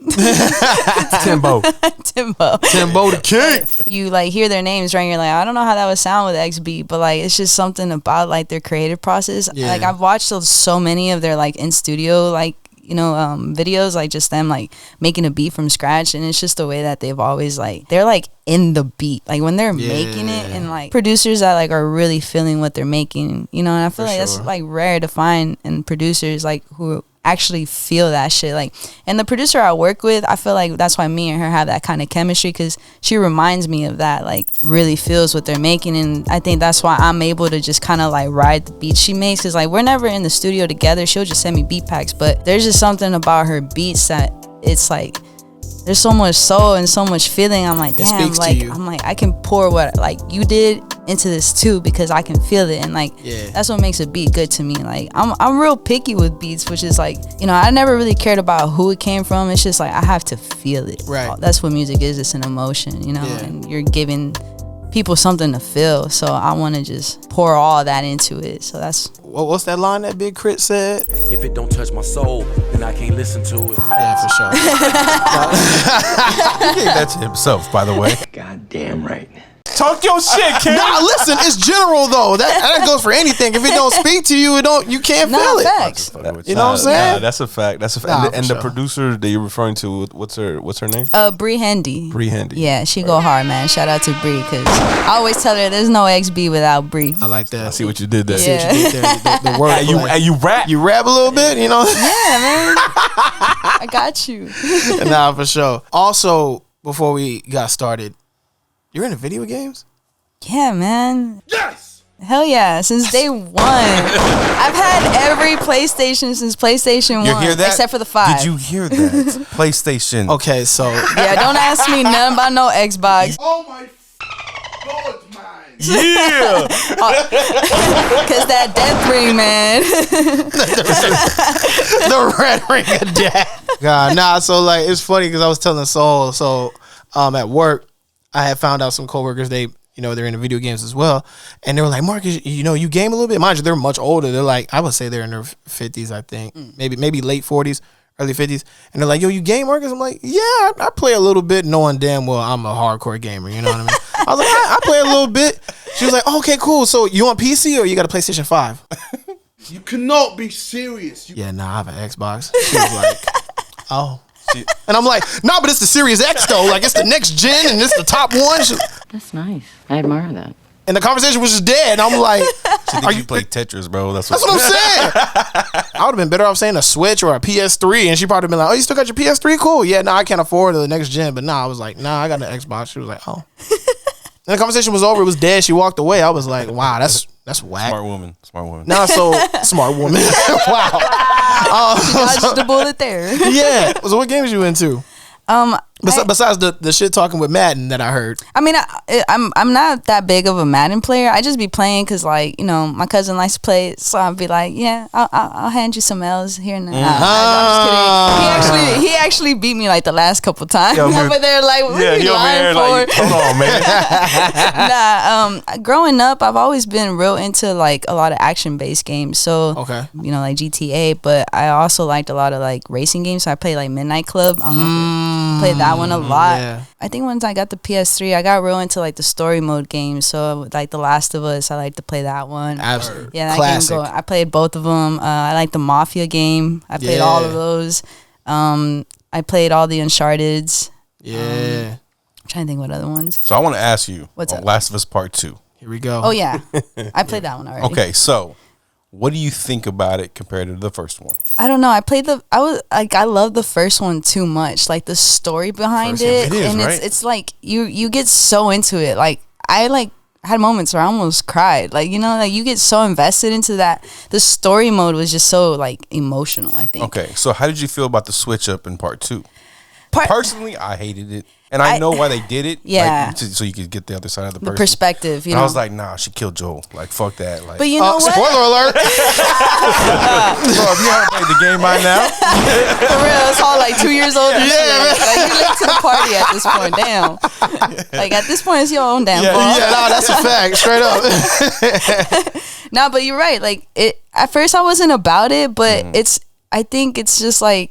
[SPEAKER 2] Timbo
[SPEAKER 1] Timbo the king.
[SPEAKER 4] You like hear their names, right? And you're like, I don't know how that would sound with XB, but like it's just something about like their creative process. Yeah. Like I've watched so many of their like in studio like, you know, videos, like just them like making a beat from scratch, and it's just the way that they've always like they're like in the beat, like when they're making it, and like producers that like are really feeling what they're making, you know. And I feel like that's like rare to find in producers like who actually feel that shit. Like, and the producer I work with, I feel like that's why me and her have that kind of chemistry, because she reminds me of that, like really feels what they're making. And I think that's why I'm able to just kind of like ride the beats she makes, because like we're never in the studio together. She'll just send me beat packs, but there's just something about her beats that it's like there's so much soul and so much feeling. I'm like, damn, like I'm like, I can pour what like you did into this too, because I can feel it. And like that's what makes a beat good to me. Like I'm real picky with beats, which is like, you know, I never really cared about who it came from. It's just like I have to feel it.
[SPEAKER 1] Right.
[SPEAKER 4] That's what music is. It's an emotion, you know, and you're giving people something to feel. So I want to just pour all that into it. So that's
[SPEAKER 1] what's that line that Big Crit said?
[SPEAKER 8] If it don't touch my soul, then I can't listen to it.
[SPEAKER 1] Yeah, for sure.
[SPEAKER 3] He gave that to himself, by the way.
[SPEAKER 8] Goddamn right.
[SPEAKER 2] Talk your shit, kid.
[SPEAKER 1] Nah, listen, it's general though. That goes for anything. If it don't speak to you, you can't feel it.
[SPEAKER 4] Facts.
[SPEAKER 1] You know what I'm saying?
[SPEAKER 2] Nah, that's a fact. That's a fact.
[SPEAKER 1] Nah,
[SPEAKER 2] and
[SPEAKER 1] for
[SPEAKER 2] the
[SPEAKER 1] sure.
[SPEAKER 2] producer that you're referring to, what's her name?
[SPEAKER 4] Bree Handy.
[SPEAKER 2] Bree Handy.
[SPEAKER 4] Yeah, she go hard, man. Shout out to Bree, because I always tell her there's no XB without Bree.
[SPEAKER 1] I like that.
[SPEAKER 2] I see what you did there.
[SPEAKER 4] Yeah.
[SPEAKER 1] See what you did there. The word.
[SPEAKER 2] And you rap.
[SPEAKER 1] You rap a little bit, you know?
[SPEAKER 4] Yeah, man. I got you.
[SPEAKER 1] Nah, for sure. Also, before we got started, you're into video games?
[SPEAKER 4] Yeah, man. Yes. Hell yeah. Since day one. I've had every PlayStation since PlayStation 1.
[SPEAKER 3] You hear that?
[SPEAKER 4] Except for the 5.
[SPEAKER 3] Did you hear that? PlayStation.
[SPEAKER 1] Okay, so
[SPEAKER 4] Yeah, don't ask me nothing about no Xbox.
[SPEAKER 9] Oh my God, man.
[SPEAKER 2] Yeah.
[SPEAKER 4] Because that death ring, man.
[SPEAKER 1] the red ring of death. God, nah, so like it's funny because I was telling Soul, so at work, I had found out some coworkers, they're into video games as well. And they were like, Marcus, you game a little bit? Mind you, they're much older. They're like, I would say they're in their 50s, I think. Maybe late 40s, early 50s. And they're like, yo, you game, Marcus? I'm like, yeah, I play a little bit, knowing damn well I'm a hardcore gamer. You know what I mean? I was like, I play a little bit. She was like, okay, cool. So you on PC or you got a PlayStation 5?
[SPEAKER 9] You cannot be serious.
[SPEAKER 1] Yeah, nah, I have an Xbox. She was like, oh. And I'm like, nah, but it's the Series X though. Like it's the next gen and it's the top one.
[SPEAKER 10] That's nice. I admire that.
[SPEAKER 1] And the conversation was just dead. And I'm like,
[SPEAKER 3] She thinks you play Tetris, bro. That's
[SPEAKER 1] what I'm saying. I would have been better off saying a Switch or a PS3. And she probably been like, oh, you still got your PS3? Cool. Yeah, I can't afford the next gen. But I was like, nah, I got an Xbox. She was like, oh. And the conversation was over. It was dead. She walked away. I was like, wow, that's whack.
[SPEAKER 3] Smart woman.
[SPEAKER 1] Nah, so smart woman. Wow.
[SPEAKER 4] Dodged the bullet there.
[SPEAKER 1] Yeah. So what games you into? Besides the shit talking with Madden that I heard.
[SPEAKER 4] I mean, I'm not that big of a Madden player. I just be playing because, like, my cousin likes to play it, so I'll be like, yeah, I'll hand you some L's here and there. I'm just kidding. He actually beat me like the last couple times. Over there, like, what are you lying for?
[SPEAKER 2] Like, hold on, man.
[SPEAKER 4] Growing up, I've always been real into like a lot of action based games. So, like GTA, but I also liked a lot of like racing games. So I played like Midnight Club. I don't know if you played that one a lot. Yeah. I think once I got the PS3, I got real into like the story mode games. So like The Last of Us, I like to play that one.
[SPEAKER 1] Absolutely.
[SPEAKER 4] Yeah, that
[SPEAKER 1] classic.
[SPEAKER 4] game I played both of them. I like the Mafia game. I played all of those. I played all the Uncharted's.
[SPEAKER 1] Yeah.
[SPEAKER 4] I'm trying to think what other ones.
[SPEAKER 3] So I want to ask you,
[SPEAKER 4] what's up?
[SPEAKER 3] Last of Us Part 2.
[SPEAKER 1] Here we go.
[SPEAKER 4] Oh yeah, I played that one already.
[SPEAKER 3] Okay, so what do you think about it compared to the first one?
[SPEAKER 4] I don't know. I love the first one too much. Like the story behind it, and
[SPEAKER 3] right?
[SPEAKER 4] it's like you get so into it. Like I had moments where I almost cried. Like you get so invested into that. The story mode was just so like emotional, I think.
[SPEAKER 3] Okay, so how did you feel about the switch up in Part 2? Personally, I hated it. And I know why they did it.
[SPEAKER 4] Yeah.
[SPEAKER 3] Like, so you could get the other side of the person.
[SPEAKER 4] Perspective,
[SPEAKER 3] I was like, nah, she killed Joel. Like, fuck that. Like,
[SPEAKER 4] but you know what?
[SPEAKER 1] Spoiler alert.
[SPEAKER 3] Bro, if you haven't played the game by now.
[SPEAKER 4] For real, it's all like 2 years old. Yeah, like you late to the party at this point. Damn. Like at this point, it's your own damn fault.
[SPEAKER 1] Yeah, no, that's a fact. Straight up.
[SPEAKER 4] No, but you're right. Like at first I wasn't about it, but I think it's just like,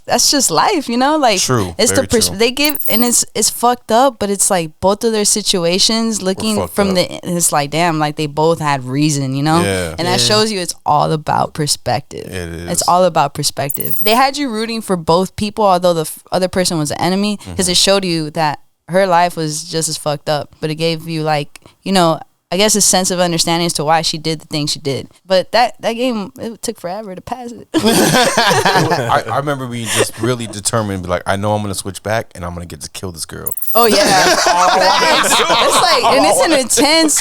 [SPEAKER 4] that's just life, like
[SPEAKER 3] true,
[SPEAKER 4] it's the
[SPEAKER 3] true.
[SPEAKER 4] they give, and it's fucked up, but it's like both of their situations looking from it's like damn, like they both had reason,
[SPEAKER 3] Yeah.
[SPEAKER 4] And that shows you it's all about perspective.
[SPEAKER 3] It is.
[SPEAKER 4] It's all about perspective. They had you rooting for both people, although the other person was an enemy, because it showed you that her life was just as fucked up, but it gave you like I guess a sense of understanding as to why she did the thing she did. But that game, it took forever to pass it.
[SPEAKER 3] I remember being just really determined, be like, I know I'm gonna switch back and I'm gonna get to kill this girl.
[SPEAKER 4] Oh yeah, it's like, and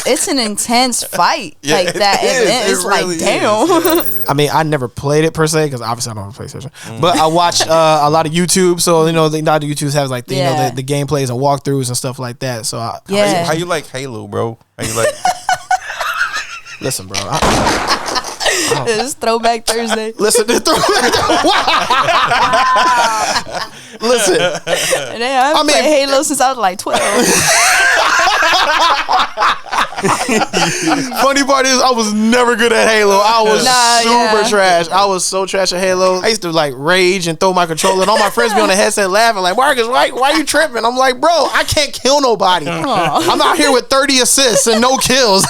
[SPEAKER 4] it's an intense fight.
[SPEAKER 3] Yeah,
[SPEAKER 4] like that. It's
[SPEAKER 3] really
[SPEAKER 4] like damn.
[SPEAKER 3] Yeah.
[SPEAKER 1] I mean, I never played it per se because obviously I don't have a PlayStation. But I watched a lot of YouTube, so you know, a lot of YouTubes have like the, you know, the gameplays and walkthroughs and stuff like that. So
[SPEAKER 3] How you like Halo, bro? How you like?
[SPEAKER 1] Listen, bro.
[SPEAKER 4] It's Throwback Thursday.
[SPEAKER 1] Listen, listen.
[SPEAKER 4] I mean, played Halo since I was like 12.
[SPEAKER 1] Funny part is, I was never good at Halo. I was super trash. I was so trash at Halo. I used to like rage and throw my controller, and all my friends be on the headset laughing like, Marcus, why you tripping? I'm like, bro, I can't kill nobody. I'm out here with 30 assists and no kills.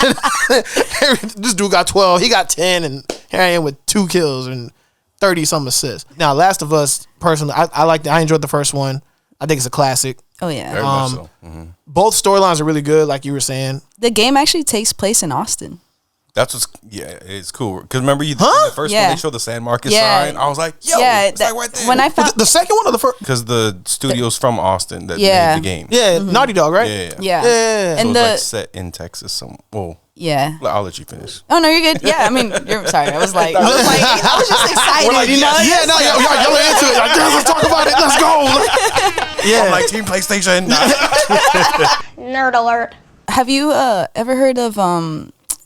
[SPEAKER 1] This dude got 12. He got 10, and here I am with 2 kills and 30 some assists. Now, Last of Us, personally, I enjoyed the first one. I think it's a classic.
[SPEAKER 4] Oh yeah.
[SPEAKER 3] Very much so.
[SPEAKER 1] Both storylines are really good, like you were saying.
[SPEAKER 4] The game actually takes place in Austin.
[SPEAKER 3] That's what's it's cool. Because remember in the first one they showed the San Marcos sign. I was like, yo, it's like right there.
[SPEAKER 4] When I found
[SPEAKER 1] the second one or the first?
[SPEAKER 3] Because the studio's from Austin that made the game.
[SPEAKER 1] Yeah, Naughty Dog, right?
[SPEAKER 4] Yeah.
[SPEAKER 3] So
[SPEAKER 4] And
[SPEAKER 3] it's like set in Texas.
[SPEAKER 4] Yeah.
[SPEAKER 3] I'll let you finish.
[SPEAKER 4] Oh no, you're good. Yeah, I mean, sorry. I was just excited.
[SPEAKER 3] Like,
[SPEAKER 4] you know?
[SPEAKER 3] yeah,
[SPEAKER 1] no, y'all are into it. Like, yes, let's talk about it. Let's go.
[SPEAKER 3] Yeah, I'm like Team PlayStation.
[SPEAKER 6] Nerd alert.
[SPEAKER 4] Have you ever heard of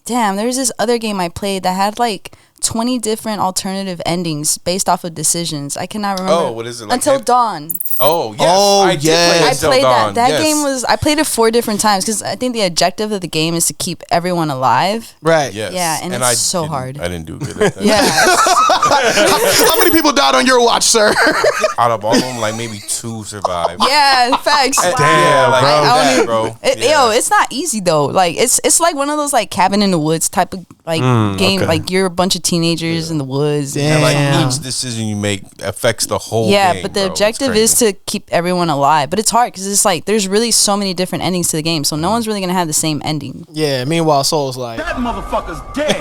[SPEAKER 4] there's this other game I played that had like 20 different alternative endings based off of decisions. I cannot remember.
[SPEAKER 3] Oh, what is it? Like
[SPEAKER 4] Until Dawn.
[SPEAKER 3] Oh, yes.
[SPEAKER 1] Oh, yes.
[SPEAKER 4] I played
[SPEAKER 3] Dawn.
[SPEAKER 4] that. That game was, I played it 4 different times because I think the objective of the game is to keep everyone alive.
[SPEAKER 1] Right.
[SPEAKER 3] Yes.
[SPEAKER 4] Yeah, and it's so hard.
[SPEAKER 3] I didn't do good at that.
[SPEAKER 4] Yeah.
[SPEAKER 1] How many people died on your watch, sir?
[SPEAKER 3] Out of all of them, like maybe 2 survived.
[SPEAKER 4] Yeah, facts.
[SPEAKER 3] Damn, like, bro.
[SPEAKER 4] Yo, it's not easy though. Like it's like one of those like cabin in the woods type of like game.
[SPEAKER 2] Okay.
[SPEAKER 4] Like you're a bunch of teenagers in the woods.
[SPEAKER 3] And like each decision you make affects the whole game.
[SPEAKER 4] But the
[SPEAKER 3] bro.
[SPEAKER 4] objective is to keep everyone alive. But it's hard because it's like there's really so many different endings to the game, so no one's really gonna have the same ending.
[SPEAKER 1] Yeah. Meanwhile, Soul's like,
[SPEAKER 9] That motherfucker's dead.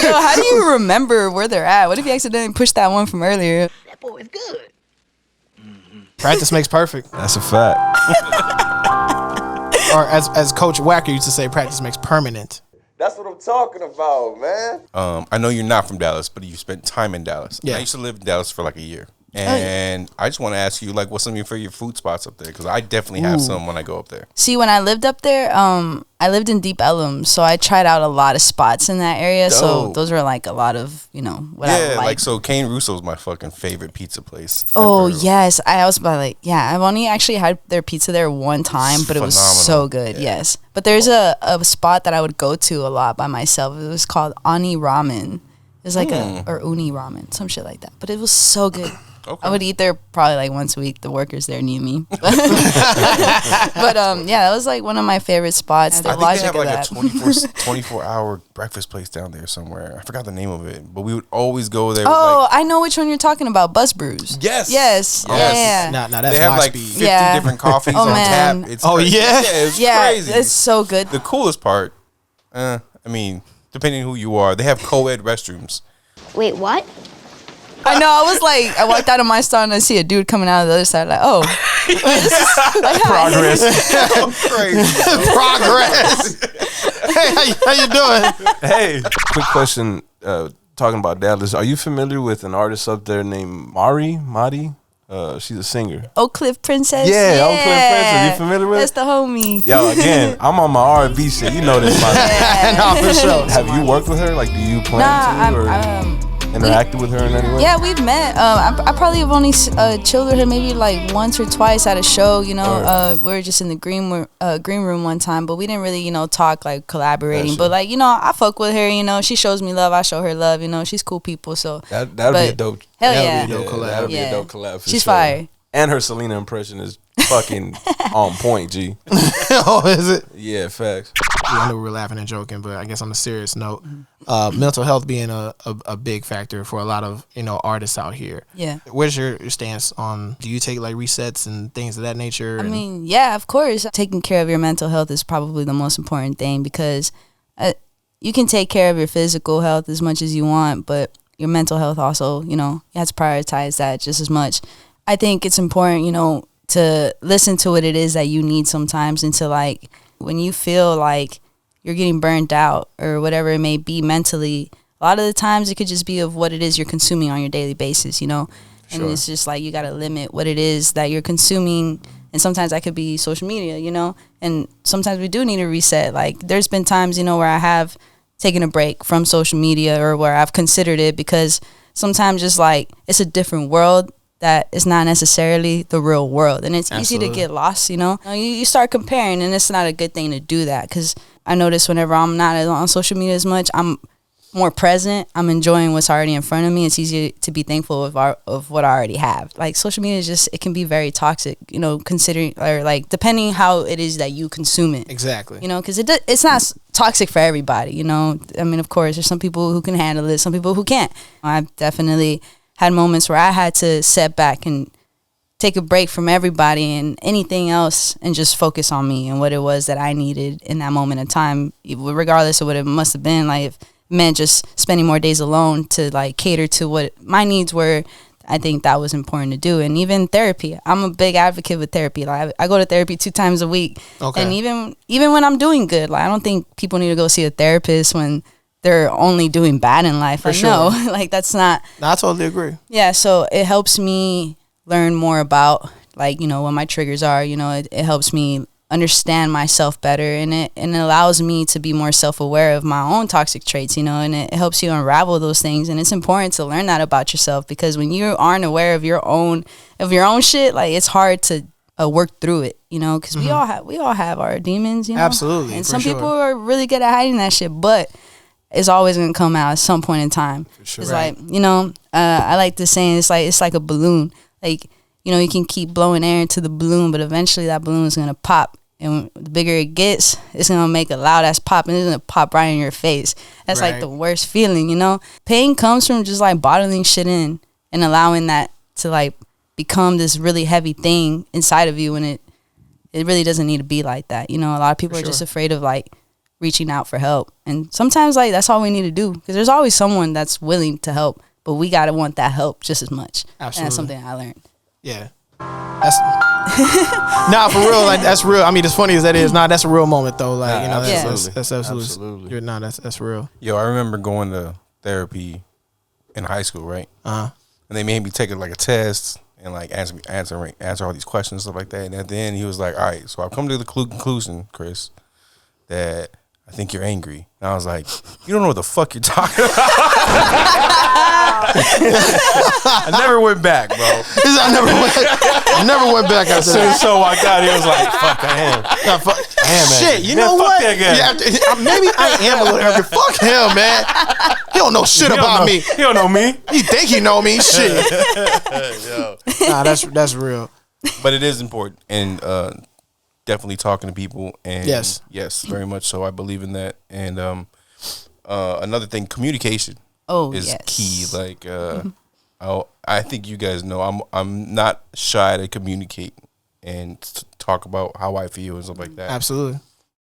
[SPEAKER 4] Yo, how do you remember where they're at? What if you accidentally pushed that one from earlier?
[SPEAKER 6] That boy is good.
[SPEAKER 1] practice makes perfect.
[SPEAKER 2] That's a fact.
[SPEAKER 1] Or as Coach Wacker used to say, practice makes permanent.
[SPEAKER 11] That's what I'm talking about, man.
[SPEAKER 3] I know you're not from Dallas, but you spent time in Dallas.
[SPEAKER 1] Yeah.
[SPEAKER 3] I used to live in Dallas for like a year. And I just want to ask you, like, what's some of your favorite food spots up there? Because I definitely have some when I go up there.
[SPEAKER 4] See, when I lived up there, I lived in Deep Ellum, so I tried out a lot of spots in that area.
[SPEAKER 3] Dope.
[SPEAKER 4] So those were like a lot of, what I like.
[SPEAKER 3] so Cane Russo's my fucking favorite pizza place.
[SPEAKER 4] Oh,
[SPEAKER 3] ever.
[SPEAKER 4] yes. I was about like, I've only actually had their pizza there one time, but it was so good, yes. But there's a spot that I would go to a lot by myself. It was called Ani Ramen. It was like or Uni Ramen, some shit like that. But it was so good. Okay. I would eat there probably like once a week. The workers there knew me. But that was like one of my favorite spots. The
[SPEAKER 3] I think
[SPEAKER 4] logic
[SPEAKER 3] they have like
[SPEAKER 4] of
[SPEAKER 3] a 24-hour breakfast place down there somewhere. I forgot the name of it, but we would always go there.
[SPEAKER 4] Oh, I know which one you're talking about. Buzz Brews.
[SPEAKER 3] Yes.
[SPEAKER 4] Yeah.
[SPEAKER 1] Now that's
[SPEAKER 3] they have
[SPEAKER 1] my
[SPEAKER 3] like
[SPEAKER 1] speed.
[SPEAKER 3] 50 different coffees on tap. It's crazy. It's crazy.
[SPEAKER 4] It's so good.
[SPEAKER 3] The coolest part, I mean, depending on who you are, they have co-ed restrooms.
[SPEAKER 6] Wait, what?
[SPEAKER 4] I know. I was like, I walked out of my stall and I see a dude coming out of the other side. Like, oh, like,
[SPEAKER 2] Progress.
[SPEAKER 1] Progress. Hey, how you doing?
[SPEAKER 2] Hey, quick question. Talking about Dallas, are you familiar with an artist up there named Madi? She's a singer.
[SPEAKER 4] Oak Cliff Princess.
[SPEAKER 2] Yeah, Oak Cliff Princess. You familiar with?
[SPEAKER 4] That's the homie.
[SPEAKER 2] Yo, again, I'm on my R&B shit. You know this,
[SPEAKER 1] No, for sure.
[SPEAKER 2] Have you worked with her? Like, do you plan to? Or interacted with her in any way?
[SPEAKER 4] Yeah, we've met. I probably have only chilled with her maybe like once or twice at a show. We were just in the green room one time, but we didn't really talk like collaborating. But like I fuck with her. She shows me love, I show her love. She's cool people. So
[SPEAKER 2] that'd be a dope.
[SPEAKER 4] Hell yeah,
[SPEAKER 2] that'd be a dope collab. For
[SPEAKER 4] she's
[SPEAKER 2] sure.
[SPEAKER 4] fire.
[SPEAKER 2] And her Selena impression is fucking on point, G.
[SPEAKER 1] Oh, is it?
[SPEAKER 2] Yeah, facts.
[SPEAKER 1] Yeah, I know we were laughing and joking, but I guess on a serious note, mental health being a big factor for a lot of, artists out here.
[SPEAKER 4] Yeah.
[SPEAKER 1] Where's your stance on, do you take like resets and things of that nature?
[SPEAKER 4] I mean, yeah, of course. Taking care of your mental health is probably the most important thing, because you can take care of your physical health as much as you want, but your mental health also, you have to prioritize that just as much. I think it's important, to listen to what it is that you need sometimes, and to like, when you feel like you're getting burned out or whatever it may be mentally, a lot of the times it could just be of what it is you're consuming on your daily basis, and it's just like, you got to limit what it is that you're consuming. And sometimes that could be social media, and sometimes we do need a reset. Like, there's been times, where I have taken a break from social media, or where I've considered it, because sometimes just like, it's a different world that is not necessarily the real world, and it's easy to get lost. You start comparing, and it's not a good thing to do that, because I notice whenever I'm not on social media as much, I'm more present. I'm enjoying what's already in front of me. It's easy to be thankful of what I already have. Like, social media is just, it can be very toxic, considering, or like, depending how it is that you consume it.
[SPEAKER 1] Exactly.
[SPEAKER 4] Because it's not toxic for everybody. I mean, of course, there's some people who can handle it, some people who can't. I've definitely had moments where I had to set back and take a break from everybody and anything else, and just focus on me and what it was that I needed in that moment in time, regardless of what it must have been. Like, if it meant just spending more days alone to like cater to what my needs were, I think that was important to do. And even therapy, I'm a big advocate with therapy. Like, I go to therapy 2 times a week. Okay. And even when I'm doing good, like, I don't think people need to go see a therapist when they're only doing bad in life. No, like, that's not.
[SPEAKER 1] No, I totally agree.
[SPEAKER 4] Yeah, so it helps me learn more about, like, what my triggers are. It helps me understand myself better, and it allows me to be more self-aware of my own toxic traits, and it helps you unravel those things. And it's important to learn that about yourself, because when you aren't aware of your own shit, like, it's hard to work through it, because we all have our demons,
[SPEAKER 1] Absolutely.
[SPEAKER 4] And some people are really good at hiding that shit, but it's always gonna come out at some point in time. Sure. It's like, I like this saying, it's like a balloon. Like, you can keep blowing air into the balloon, but eventually that balloon is gonna pop. And the bigger it gets, it's gonna make a loud ass pop, and it's gonna pop right in your face. That's like the worst feeling, Pain comes from just like bottling shit in and allowing that to like become this really heavy thing inside of you, when it really doesn't need to be like that. A lot of people are just afraid of like reaching out for help, and sometimes like that's all we need to do, because there's always someone that's willing to help, but we gotta want that help just as much. Absolutely. And that's something I learned.
[SPEAKER 1] Yeah, that's nah, for real. Like, that's real. I mean, as funny as that is, that's a real moment though. Like, that's absolutely. That's real.
[SPEAKER 3] Yo, I remember going to therapy in high school, right? And they made me take like a test and like answer all these questions and stuff like that. And at the end, he was like, "All right, so I've come to the conclusion, Chris, that I think you're angry." And I was like, "You don't know what the fuck you're talking about." I never went back, bro.
[SPEAKER 1] I never went back after that.
[SPEAKER 2] So I got it. It was like, fuck, I am.
[SPEAKER 1] Nah, fuck. Damn, shit, you know what? Maybe I am a little angry. Fuck him, man. He don't know shit about me.
[SPEAKER 2] He don't know me.
[SPEAKER 1] He think he know me. Shit. Yo. Nah, that's real.
[SPEAKER 3] But it is important, and definitely talking to people. And yes, very much so. I believe in that. And another thing, communication. Is key. Like, I think you guys know I'm not shy to communicate and talk about how I feel and stuff like that.
[SPEAKER 1] Absolutely.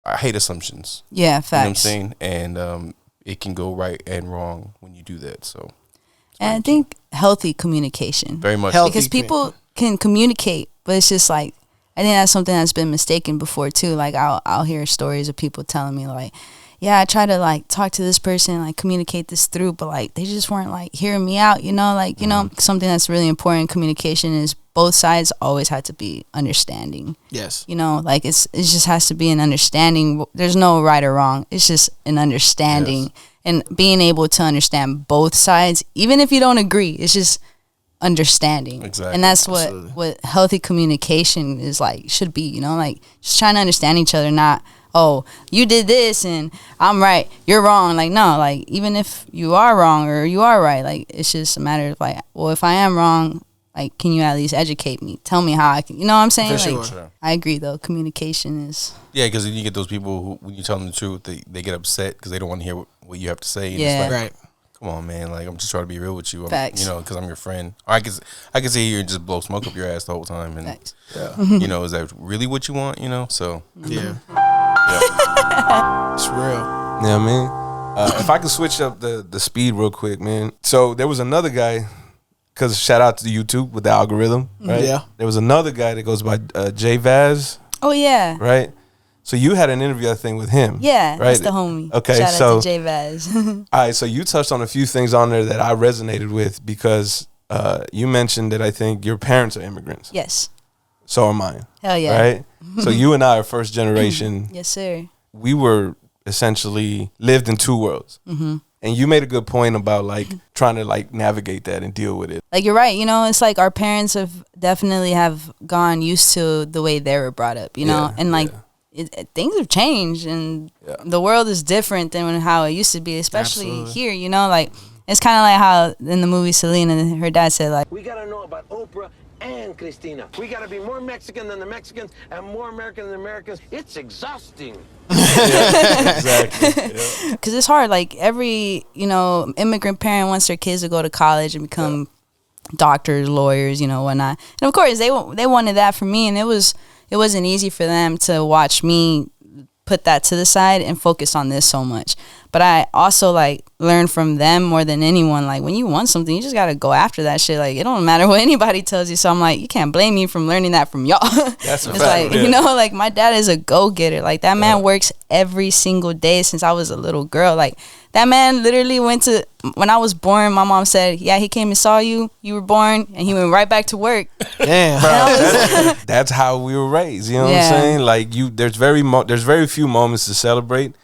[SPEAKER 3] I hate assumptions.
[SPEAKER 4] Yeah, facts.
[SPEAKER 3] You know what I'm saying? And it can go right and wrong when you do that. So,
[SPEAKER 4] and I think healthy communication.
[SPEAKER 3] Very much.
[SPEAKER 4] Because people can communicate, but it's just like, I think that's something that's been mistaken before too. Like, I'll hear stories of people telling me like, yeah, I try to like talk to this person, like communicate this through, but like they just weren't like hearing me out, like, something that's really important in communication is both sides always had to be understanding.
[SPEAKER 1] Yes.
[SPEAKER 4] Like it just has to be an understanding. There's no right or wrong. It's just an understanding. Yes. And being able to understand both sides, even if you don't agree, it's just understanding. Exactly. And that's what healthy communication is like, should be, like just trying to understand each other, not, oh, you did this and I'm right, you're wrong. Like, no, like, even if you are wrong or you are right, like, it's just a matter of like, well, if I am wrong, Like, can you at least educate me? Tell me how I can. You know what I'm saying?
[SPEAKER 1] For
[SPEAKER 4] like,
[SPEAKER 1] sure.
[SPEAKER 4] I agree though. Communication is.
[SPEAKER 3] Yeah, because then you get those people who, when you tell them the truth, they get upset because they don't want to hear what you have to say. And
[SPEAKER 4] Yeah.
[SPEAKER 3] it's like,
[SPEAKER 1] Right.
[SPEAKER 3] come on, man. Like, I'm just trying to be real with you.
[SPEAKER 4] Facts.
[SPEAKER 3] You know, because I'm your friend. Or I can sit here and just blow smoke up your ass the whole time. And
[SPEAKER 4] Facts.
[SPEAKER 3] you know, is that really what you want? You know, so
[SPEAKER 1] Yeah.
[SPEAKER 3] yeah.
[SPEAKER 1] It's real.
[SPEAKER 2] Yeah, I mean, if I could switch up the speed real quick, man. So there was another guy, because shout out to YouTube with the algorithm, right?
[SPEAKER 1] Yeah.
[SPEAKER 2] There was another guy that goes by J Vaz,
[SPEAKER 4] Oh yeah.
[SPEAKER 2] right? So you had an interview, I think, with him.
[SPEAKER 4] Yeah,
[SPEAKER 2] right?
[SPEAKER 4] that's the homie.
[SPEAKER 2] Okay,
[SPEAKER 4] Shout
[SPEAKER 2] so
[SPEAKER 4] out to J Vaz.
[SPEAKER 2] all right, so you touched on a few things on there that I resonated with because you mentioned that I think your parents are immigrants.
[SPEAKER 4] Yes.
[SPEAKER 2] So are mine.
[SPEAKER 4] Hell yeah.
[SPEAKER 2] Right? So you and I are first generation.
[SPEAKER 4] Yes, sir.
[SPEAKER 2] We were essentially lived in two worlds.
[SPEAKER 4] Mm-hmm.
[SPEAKER 2] And you made a good point about like trying to like navigate that and deal with it.
[SPEAKER 4] Like you're right. You know, it's like our parents have definitely have gone used to the way they were brought up. You know,
[SPEAKER 2] Yeah,
[SPEAKER 4] and like
[SPEAKER 2] yeah.
[SPEAKER 4] things have changed, and
[SPEAKER 2] Yeah.
[SPEAKER 4] the world is different than how it used to be, especially
[SPEAKER 1] Absolutely.
[SPEAKER 4] here. You know, like it's kind of like how in the movie Selena, her dad said like,
[SPEAKER 12] We gotta know about Oprah and Christina. We gotta be more Mexican than the Mexicans and more American than the Americans. It's exhausting.
[SPEAKER 2] Exactly. Yeah.
[SPEAKER 4] because it's hard. Like every immigrant parent wants their kids to go to college and become doctors, lawyers, whatnot. And of course they wanted that for me, and it wasn't easy for them to watch me put that to the side and focus on this so much. But I also like learned from them more than anyone. Like when you want something, you just gotta go after that shit. Like it don't matter what anybody tells you. So I'm like, you can't blame me from learning that from y'all.
[SPEAKER 2] That's a
[SPEAKER 4] it's
[SPEAKER 2] fact.
[SPEAKER 4] like, like my dad is a go-getter. Like that man works every single day since I was a little girl. Like that man literally went to, when I was born, my mom said, yeah, he came and saw you. You were born, and he went right back to work.
[SPEAKER 1] Damn.
[SPEAKER 2] That's how we were raised. You know what
[SPEAKER 4] Yeah.
[SPEAKER 2] I'm saying? Like there's very few moments to celebrate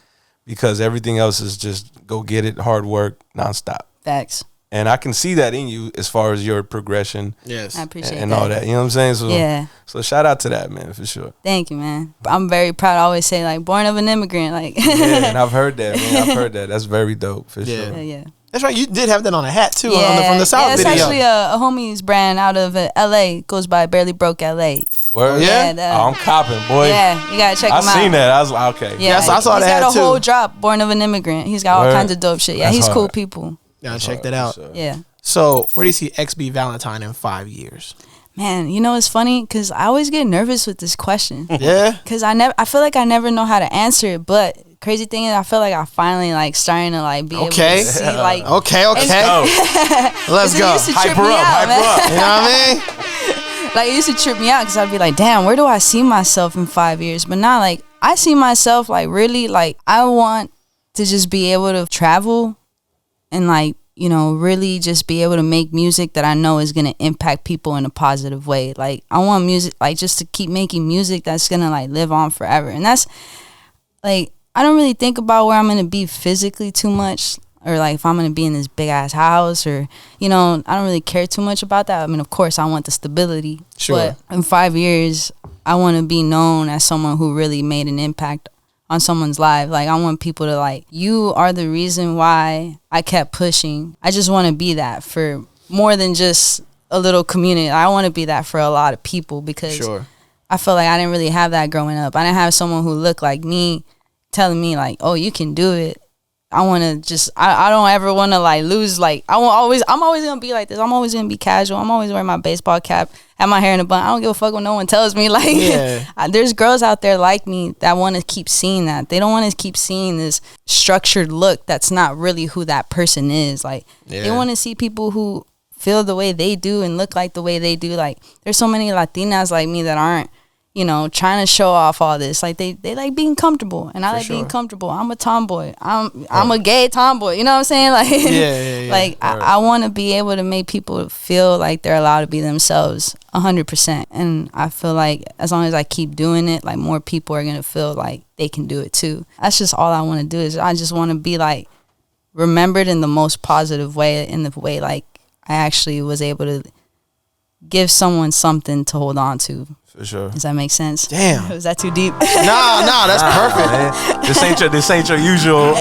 [SPEAKER 2] because everything else is just go get it, hard work, nonstop.
[SPEAKER 4] Facts.
[SPEAKER 2] And I can see that in you as far as your progression.
[SPEAKER 1] Yes.
[SPEAKER 4] I appreciate
[SPEAKER 2] and
[SPEAKER 4] that.
[SPEAKER 2] all that. You know what I'm saying? So,
[SPEAKER 4] Yeah.
[SPEAKER 2] So shout out to that, man, for sure.
[SPEAKER 4] Thank you, man. I'm very proud. I always say like born of an immigrant. Like
[SPEAKER 2] Yeah, and I've heard that, man. I've heard that. That's very dope, for
[SPEAKER 1] Yeah.
[SPEAKER 2] sure.
[SPEAKER 4] yeah.
[SPEAKER 1] That's right. You did have that on a hat too,
[SPEAKER 4] Yeah,
[SPEAKER 1] from the South
[SPEAKER 4] it's
[SPEAKER 1] video.
[SPEAKER 4] actually a homie's brand out of LA. Goes by Barely Broke LA.
[SPEAKER 2] Word?
[SPEAKER 1] Yeah?
[SPEAKER 2] Oh, I'm copping, boy.
[SPEAKER 4] Yeah, you gotta check
[SPEAKER 2] I
[SPEAKER 4] him out.
[SPEAKER 2] seen that. I was like, okay.
[SPEAKER 4] Yeah,
[SPEAKER 1] I saw
[SPEAKER 4] he's
[SPEAKER 1] that
[SPEAKER 4] got a
[SPEAKER 1] too.
[SPEAKER 4] whole drop, Born of an Immigrant. He's got all
[SPEAKER 2] Word.
[SPEAKER 4] kinds of dope shit. Yeah,
[SPEAKER 2] That's
[SPEAKER 4] he's cool
[SPEAKER 2] hard.
[SPEAKER 4] people.
[SPEAKER 1] Gotta check that out.
[SPEAKER 4] Yeah.
[SPEAKER 1] So where do you see xBValentine in 5 years?
[SPEAKER 4] Man, it's funny because I always get nervous with this question.
[SPEAKER 1] Yeah.
[SPEAKER 4] Because I feel like I never know how to answer it. But crazy thing is, I feel like I finally like starting to like be able to see like.
[SPEAKER 1] Okay.
[SPEAKER 2] Let's
[SPEAKER 4] It
[SPEAKER 2] go.
[SPEAKER 4] used to trip
[SPEAKER 2] Hype her
[SPEAKER 4] me
[SPEAKER 2] up.
[SPEAKER 4] out,
[SPEAKER 2] Hype
[SPEAKER 4] man.
[SPEAKER 2] her up.
[SPEAKER 1] You know what I mean?
[SPEAKER 4] Like it used to trip me out because I'd be like, damn, where do I see myself in 5 years? But now like I see myself like really like I want to just be able to travel and like, really just be able to make music that I know is going to impact people in a positive way. Like I want music like just to keep making music that's going to like live on forever. And that's like I don't really think about where I'm going to be physically too much, or like if I'm going to be in this big ass house, or I don't really care too much about that. I mean, of course I want the stability.
[SPEAKER 1] Sure.
[SPEAKER 4] But in 5 years I want to be known as someone who really made an impact on someone's life. Like I want people to like, you are the reason why I kept pushing. I just want to be that for more than just a little community. I want to be that for a lot of people because
[SPEAKER 1] Sure.
[SPEAKER 4] I feel like I didn't really have that growing up. I didn't have someone who looked like me telling me like, oh, you can do it. I want to just, I don't ever want to like lose, like I'm always going to be like this. I'm always going to be casual. I'm always wearing my baseball cap, have my hair in a bun. I don't give a fuck what no one tells me. Like there's girls out there like me that want to keep seeing that. They don't want to keep seeing this structured look that's not really who that person is. Like they want to see people who feel the way they do and look like the way they do. Like there's so many Latinas like me that aren't, trying to show off all this. Like they like being comfortable, and I like being comfortable. I'm a tomboy. I'm a gay tomboy. You know what I'm saying? Like
[SPEAKER 1] Yeah.
[SPEAKER 4] like I want to be able to make people feel like they're allowed to be themselves 100%. And I feel like as long as I keep doing it, like more people are gonna feel like they can do it too. That's just all I want to do. Is I just want to be like remembered in the most positive way, in the way like I actually was able to give someone something to hold on to.
[SPEAKER 2] For sure.
[SPEAKER 4] Does that make sense?
[SPEAKER 1] Damn.
[SPEAKER 4] Was that too deep?
[SPEAKER 1] No, that's perfect.
[SPEAKER 2] Man. This ain't your usual,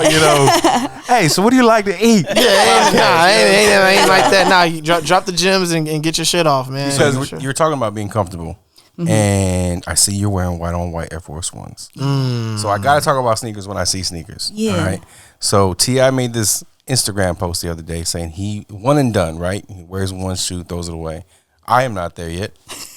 [SPEAKER 2] hey, so what do you like to eat?
[SPEAKER 1] Ain't like that. Nah, you drop the gyms and get your shit off, man.
[SPEAKER 3] Because you're talking about being comfortable. And I see you're wearing white on white Air Force Ones. So I got to talk about sneakers when I see sneakers.
[SPEAKER 4] Yeah.
[SPEAKER 3] All right. So T.I. made this Instagram post the other day saying he one and done, right? He wears one shoe, throws it away. I am not there yet.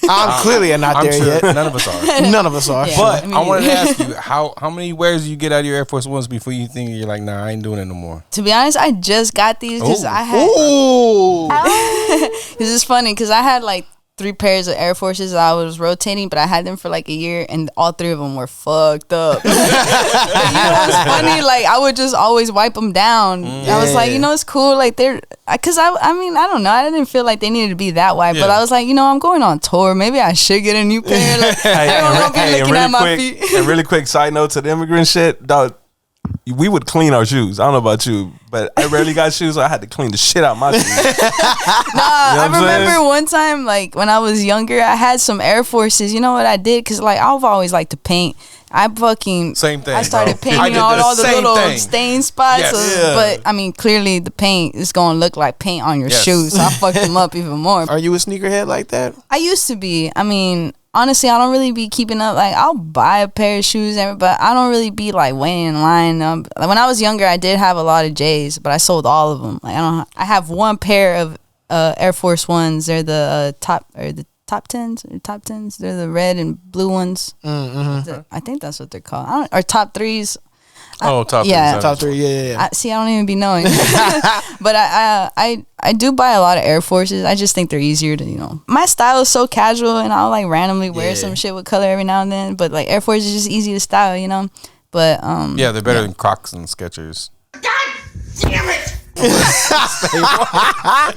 [SPEAKER 1] I'm clearly not there yet.
[SPEAKER 3] None of us are.
[SPEAKER 1] None of us are.
[SPEAKER 4] Yeah.
[SPEAKER 3] But I wanted to ask you, how many wears do you get out of your Air Force Ones before you think you're like, nah, I ain't doing it no more?
[SPEAKER 4] To be honest, I just got these because I had. This is funny because I had like 3 pairs of Air Forces I was rotating, but I had them for like a year, and all 3 of them were fucked up. You know what's funny? Like I would just always wipe them down. I was like, it's cool. Like they're, cause I mean, I don't know. I didn't feel like they needed to be that white, but I was like, I'm going on tour. Maybe I should get a new pair. Like, everyone gonna be looking at my feet.
[SPEAKER 2] And really quick side note to the immigrant shit, dog. We would clean our shoes. I don't know about you, but I rarely got shoes, so I had to clean the shit out my shoes.
[SPEAKER 4] I remember one time, like when I was younger, I had some Air Forces. You know what I did? Because like I've always liked to paint.
[SPEAKER 3] Same thing.
[SPEAKER 4] I started painting all the little stain spots.
[SPEAKER 3] Yes.
[SPEAKER 4] But I mean, clearly the paint is gonna look like paint on your shoes. So I fucked them up even more.
[SPEAKER 1] Are you a sneakerhead like that?
[SPEAKER 4] I used to be. I mean, honestly, I don't really be keeping up. Like, I'll buy a pair of shoes, but I don't really be like waiting in line. Like, when I was younger, I did have a lot of J's, but I sold all of them. Like, I have one pair of Air Force Ones. They're the top 10s. They're the red and blue ones. I think that's what they're called. Or top 3s.
[SPEAKER 3] Top 3.
[SPEAKER 1] Top 3. Yeah.
[SPEAKER 4] I don't even be knowing. But I do buy a lot of Air Forces. I just think they're easier to, My style is so casual, and I'll like randomly wear some shit with color every now and then. But like Air Force is just easy to style, But
[SPEAKER 3] they're better than Crocs and Skechers.
[SPEAKER 9] God damn it!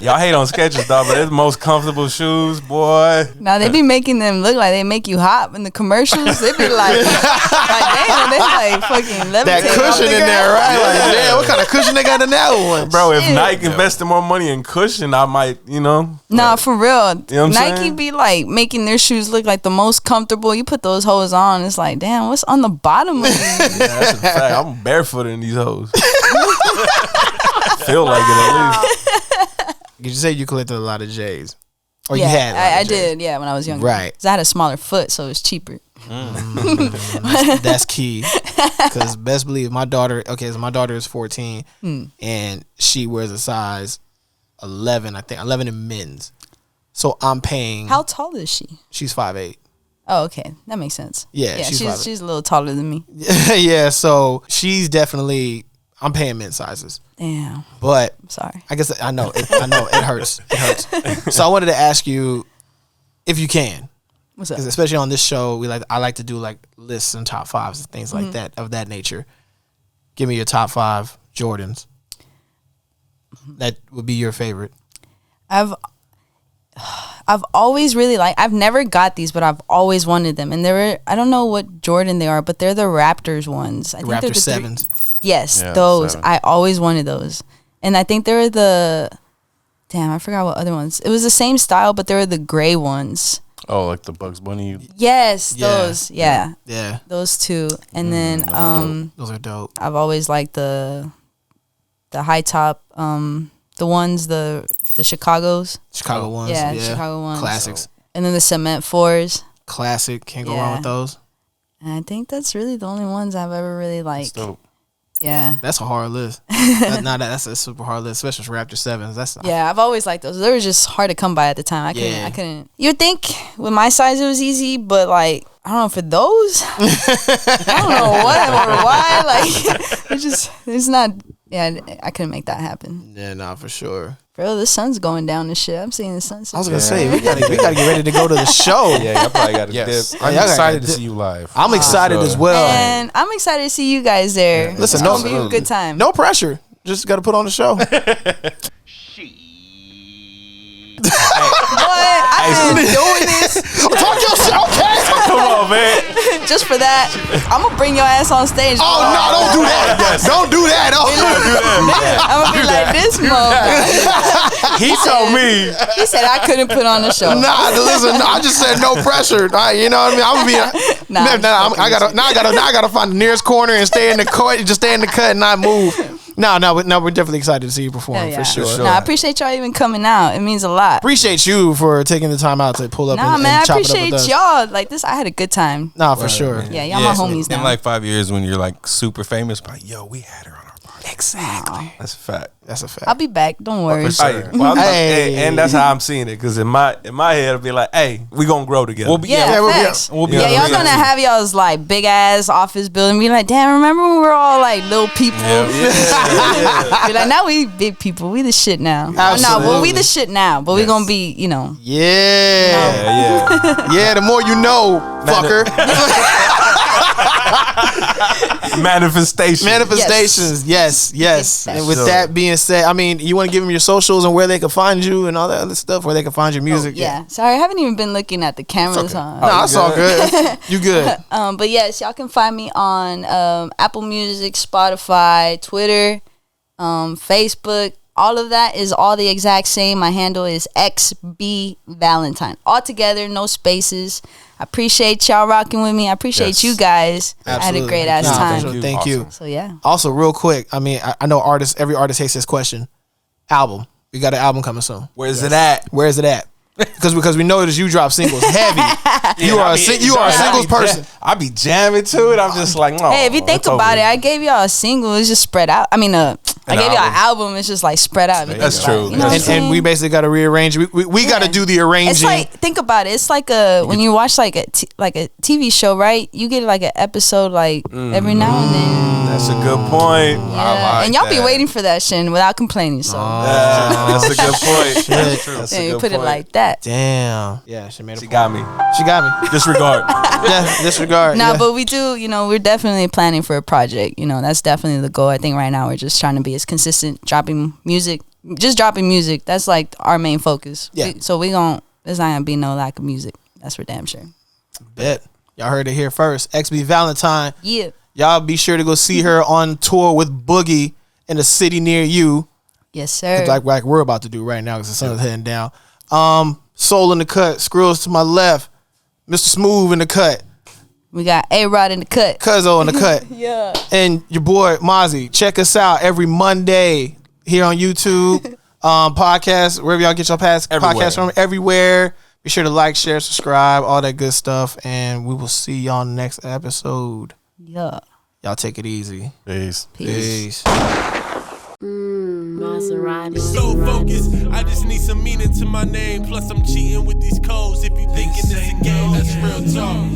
[SPEAKER 2] Y'all hate on Skechers, dog, but it's the most comfortable shoes, boy.
[SPEAKER 4] Now they be making them look like they make you hot in the commercials. They be like damn, they like fucking levitate.
[SPEAKER 1] That cushion in there, right? Like, damn, what kind of cushion they got in that one,
[SPEAKER 2] bro? If Nike invested more money in cushion, I might,
[SPEAKER 4] Nah, for real.
[SPEAKER 2] You know what I'm
[SPEAKER 4] Nike
[SPEAKER 2] saying?
[SPEAKER 4] be like making their shoes look like the most comfortable. You put those hoes on, it's like, damn, what's on the bottom of these?
[SPEAKER 2] Yeah, that's a fact. I'm barefooted in these hoes. Feel like it at least.
[SPEAKER 1] You say you collected a lot of J's. Or
[SPEAKER 4] yeah,
[SPEAKER 1] you had
[SPEAKER 4] I did, when I was younger.
[SPEAKER 1] Right.
[SPEAKER 4] Because I had a smaller foot, so it was cheaper.
[SPEAKER 1] That's key. Because best believe my daughter is 14 and she wears a size 11, I think, 11 in men's. So I'm paying.
[SPEAKER 4] How tall is she?
[SPEAKER 1] She's 5'8".
[SPEAKER 4] Oh, okay. That makes sense.
[SPEAKER 1] Yeah,
[SPEAKER 4] she's a little taller than me.
[SPEAKER 1] Yeah, so she's definitely, I'm paying men's sizes.
[SPEAKER 4] Damn.
[SPEAKER 1] But
[SPEAKER 4] I'm sorry.
[SPEAKER 1] I guess I know it hurts. It hurts. So I wanted to ask you if you can.
[SPEAKER 4] What's up?
[SPEAKER 1] Because especially on this show, I like to do like lists and top 5s and things like that of that nature. Give me your top 5 Jordans. That would be your favorite.
[SPEAKER 4] I've always really I've never got these, but I've always wanted them. And I don't know what Jordan they are, but they're the Raptors ones. I think
[SPEAKER 1] Raptor
[SPEAKER 4] they're the
[SPEAKER 1] 7s.
[SPEAKER 4] Yes, those.
[SPEAKER 3] 7.
[SPEAKER 4] I always wanted those. And I think they were I forgot what other ones. It was the same style, but they were the gray ones.
[SPEAKER 3] Oh, like the Bugs Bunny?
[SPEAKER 4] Yes, those. Yeah.
[SPEAKER 1] Yeah.
[SPEAKER 4] Those 2. And then
[SPEAKER 1] those are dope.
[SPEAKER 4] I've always liked the high top, the ones, the Chicago ones. Yeah, Chicago ones.
[SPEAKER 1] Classics.
[SPEAKER 4] And then the cement 4s.
[SPEAKER 1] Classic. Can't go wrong with those.
[SPEAKER 4] And I think that's really the only ones I've ever really liked.
[SPEAKER 3] That's dope.
[SPEAKER 4] Yeah.
[SPEAKER 1] That's a hard list. That's a super hard list, especially for Raptor 7s.
[SPEAKER 4] I've always liked those. They were just hard to come by at the time. I couldn't. You'd think with my size it was easy, but I don't know, for those, I don't know what or why. It's not. Yeah, I couldn't make that happen.
[SPEAKER 1] Yeah, nah, for sure.
[SPEAKER 4] Bro, the sun's going down and shit. I'm seeing the sunset.
[SPEAKER 1] I was gonna say we gotta get ready to go to the show.
[SPEAKER 2] Yeah, y'all probably got to dip.
[SPEAKER 3] I'm excited to see you live.
[SPEAKER 1] I'm excited as well.
[SPEAKER 4] And I'm excited to see you guys there.
[SPEAKER 1] Yeah. Listen,
[SPEAKER 4] it's gonna be a good time.
[SPEAKER 1] No pressure. Just got to put on the show.
[SPEAKER 4] I've been doing this.
[SPEAKER 1] Talk your shit, okay?
[SPEAKER 2] Come on, man.
[SPEAKER 4] just for that, I'm gonna bring your ass on stage.
[SPEAKER 1] Oh no, don't do that. Don't do that.
[SPEAKER 4] I'm gonna be like this motherfucker.
[SPEAKER 2] He told me.
[SPEAKER 4] He said I couldn't put on the show.
[SPEAKER 1] Nah, listen. I just said no pressure. You know what I mean? I'm gonna be. I gotta find the nearest corner and stay in the court. Just stay in the cut and not move. No, we're definitely excited to see you perform for sure.
[SPEAKER 4] No, I appreciate y'all even coming out. It means a lot.
[SPEAKER 1] Appreciate you for taking the time out to pull up.
[SPEAKER 4] Nah,
[SPEAKER 1] and
[SPEAKER 4] man, I
[SPEAKER 1] chop it up with
[SPEAKER 4] appreciate
[SPEAKER 1] us.
[SPEAKER 4] y'all. Like this, I had a good time.
[SPEAKER 1] Nah, for sure.
[SPEAKER 4] Yeah, y'all my homies now.
[SPEAKER 3] In like 5 years, when you're like super famous, like yo, we had her on our podcast.
[SPEAKER 1] Exactly.
[SPEAKER 2] That's a fact.
[SPEAKER 1] That's a fact.
[SPEAKER 4] I'll be back. Don't worry.
[SPEAKER 2] And that's how I'm seeing it. Because in my head, it'll be like, hey, we gonna grow together.
[SPEAKER 3] We'll be,
[SPEAKER 4] y'all gonna have y'all's like big ass office building. Be like, damn, remember when we were all like little people? Be like, now we big people. We the shit now.
[SPEAKER 1] Absolutely.
[SPEAKER 4] No, well, we the shit now. But we gonna be, you know.
[SPEAKER 1] Yeah. Yeah. The more you know, fucker. Manifestations. Yes. And with that being said, I mean, you want to give them your socials and where they can find you and all that other stuff, where they can find your music.
[SPEAKER 4] Yeah. Sorry, I haven't even been looking at the cameras.
[SPEAKER 1] No, that's all good. You good.
[SPEAKER 4] But yes, y'all can find me on Apple Music, Spotify, Twitter, Facebook. All of that is all the exact same. My handle is xBValentine. All together, no spaces. I appreciate y'all rocking with me. I appreciate you guys.
[SPEAKER 1] Absolutely.
[SPEAKER 4] I had a great ass time.
[SPEAKER 1] Thank you.
[SPEAKER 4] So yeah.
[SPEAKER 1] Also, real quick, I mean, I know every artist hates this question. Album. We got an album coming soon.
[SPEAKER 2] Where's it at?
[SPEAKER 1] Where's it at? Because we know that you drop singles heavy. You are a singles person.
[SPEAKER 2] I be jamming to it. I'm just like, no.
[SPEAKER 4] Hey, if you think about it, I gave y'all a single. It's just spread out. I mean, I gave y'all an album. It's just like spread out.
[SPEAKER 2] That's true.
[SPEAKER 4] You know
[SPEAKER 1] and we basically got to rearrange. We got to do the arranging.
[SPEAKER 4] It's like, think about it. It's like when you watch like a TV show, right? You get like an episode like every now and then.
[SPEAKER 2] That's a good point.
[SPEAKER 4] Yeah. And y'all be waiting for that shit without complaining. So
[SPEAKER 2] that's a good point. That's true.
[SPEAKER 4] That's you put it like that.
[SPEAKER 1] Damn. Yeah, she made it.
[SPEAKER 2] She got me.
[SPEAKER 1] Disregard. Disregard.
[SPEAKER 4] Nah, but we do, we're definitely planning for a project. That's definitely the goal. I think right now we're just trying to be as consistent, dropping music. That's like our main focus.
[SPEAKER 1] Yeah.
[SPEAKER 4] There's not gonna be no lack of music. That's for damn sure.
[SPEAKER 1] Bet. Y'all heard it here first. xBValentine.
[SPEAKER 4] Yeah.
[SPEAKER 1] Y'all be sure to go see her on tour with Boogie in a city near you.
[SPEAKER 4] Yes, sir.
[SPEAKER 1] Like we're about to do right now because the sun's heading down. Soul in the cut. Skrills to my left. Mr. Smooth in the cut.
[SPEAKER 4] We got A-Rod in the cut.
[SPEAKER 1] Cuzzo in the cut.
[SPEAKER 4] Yeah.
[SPEAKER 1] And your boy Mazi. Check us out every Monday here on YouTube. Podcast, wherever y'all get your podcast from. Everywhere. Be sure to like, share, subscribe, all that good stuff. And we will see y'all next episode.
[SPEAKER 4] Yeah.
[SPEAKER 1] Y'all take it easy.
[SPEAKER 2] Peace.
[SPEAKER 10] Maserati.
[SPEAKER 13] So focused, I just need some meaning to my name. Plus I'm cheating with these codes. If you thinking it's a game, that's real talk.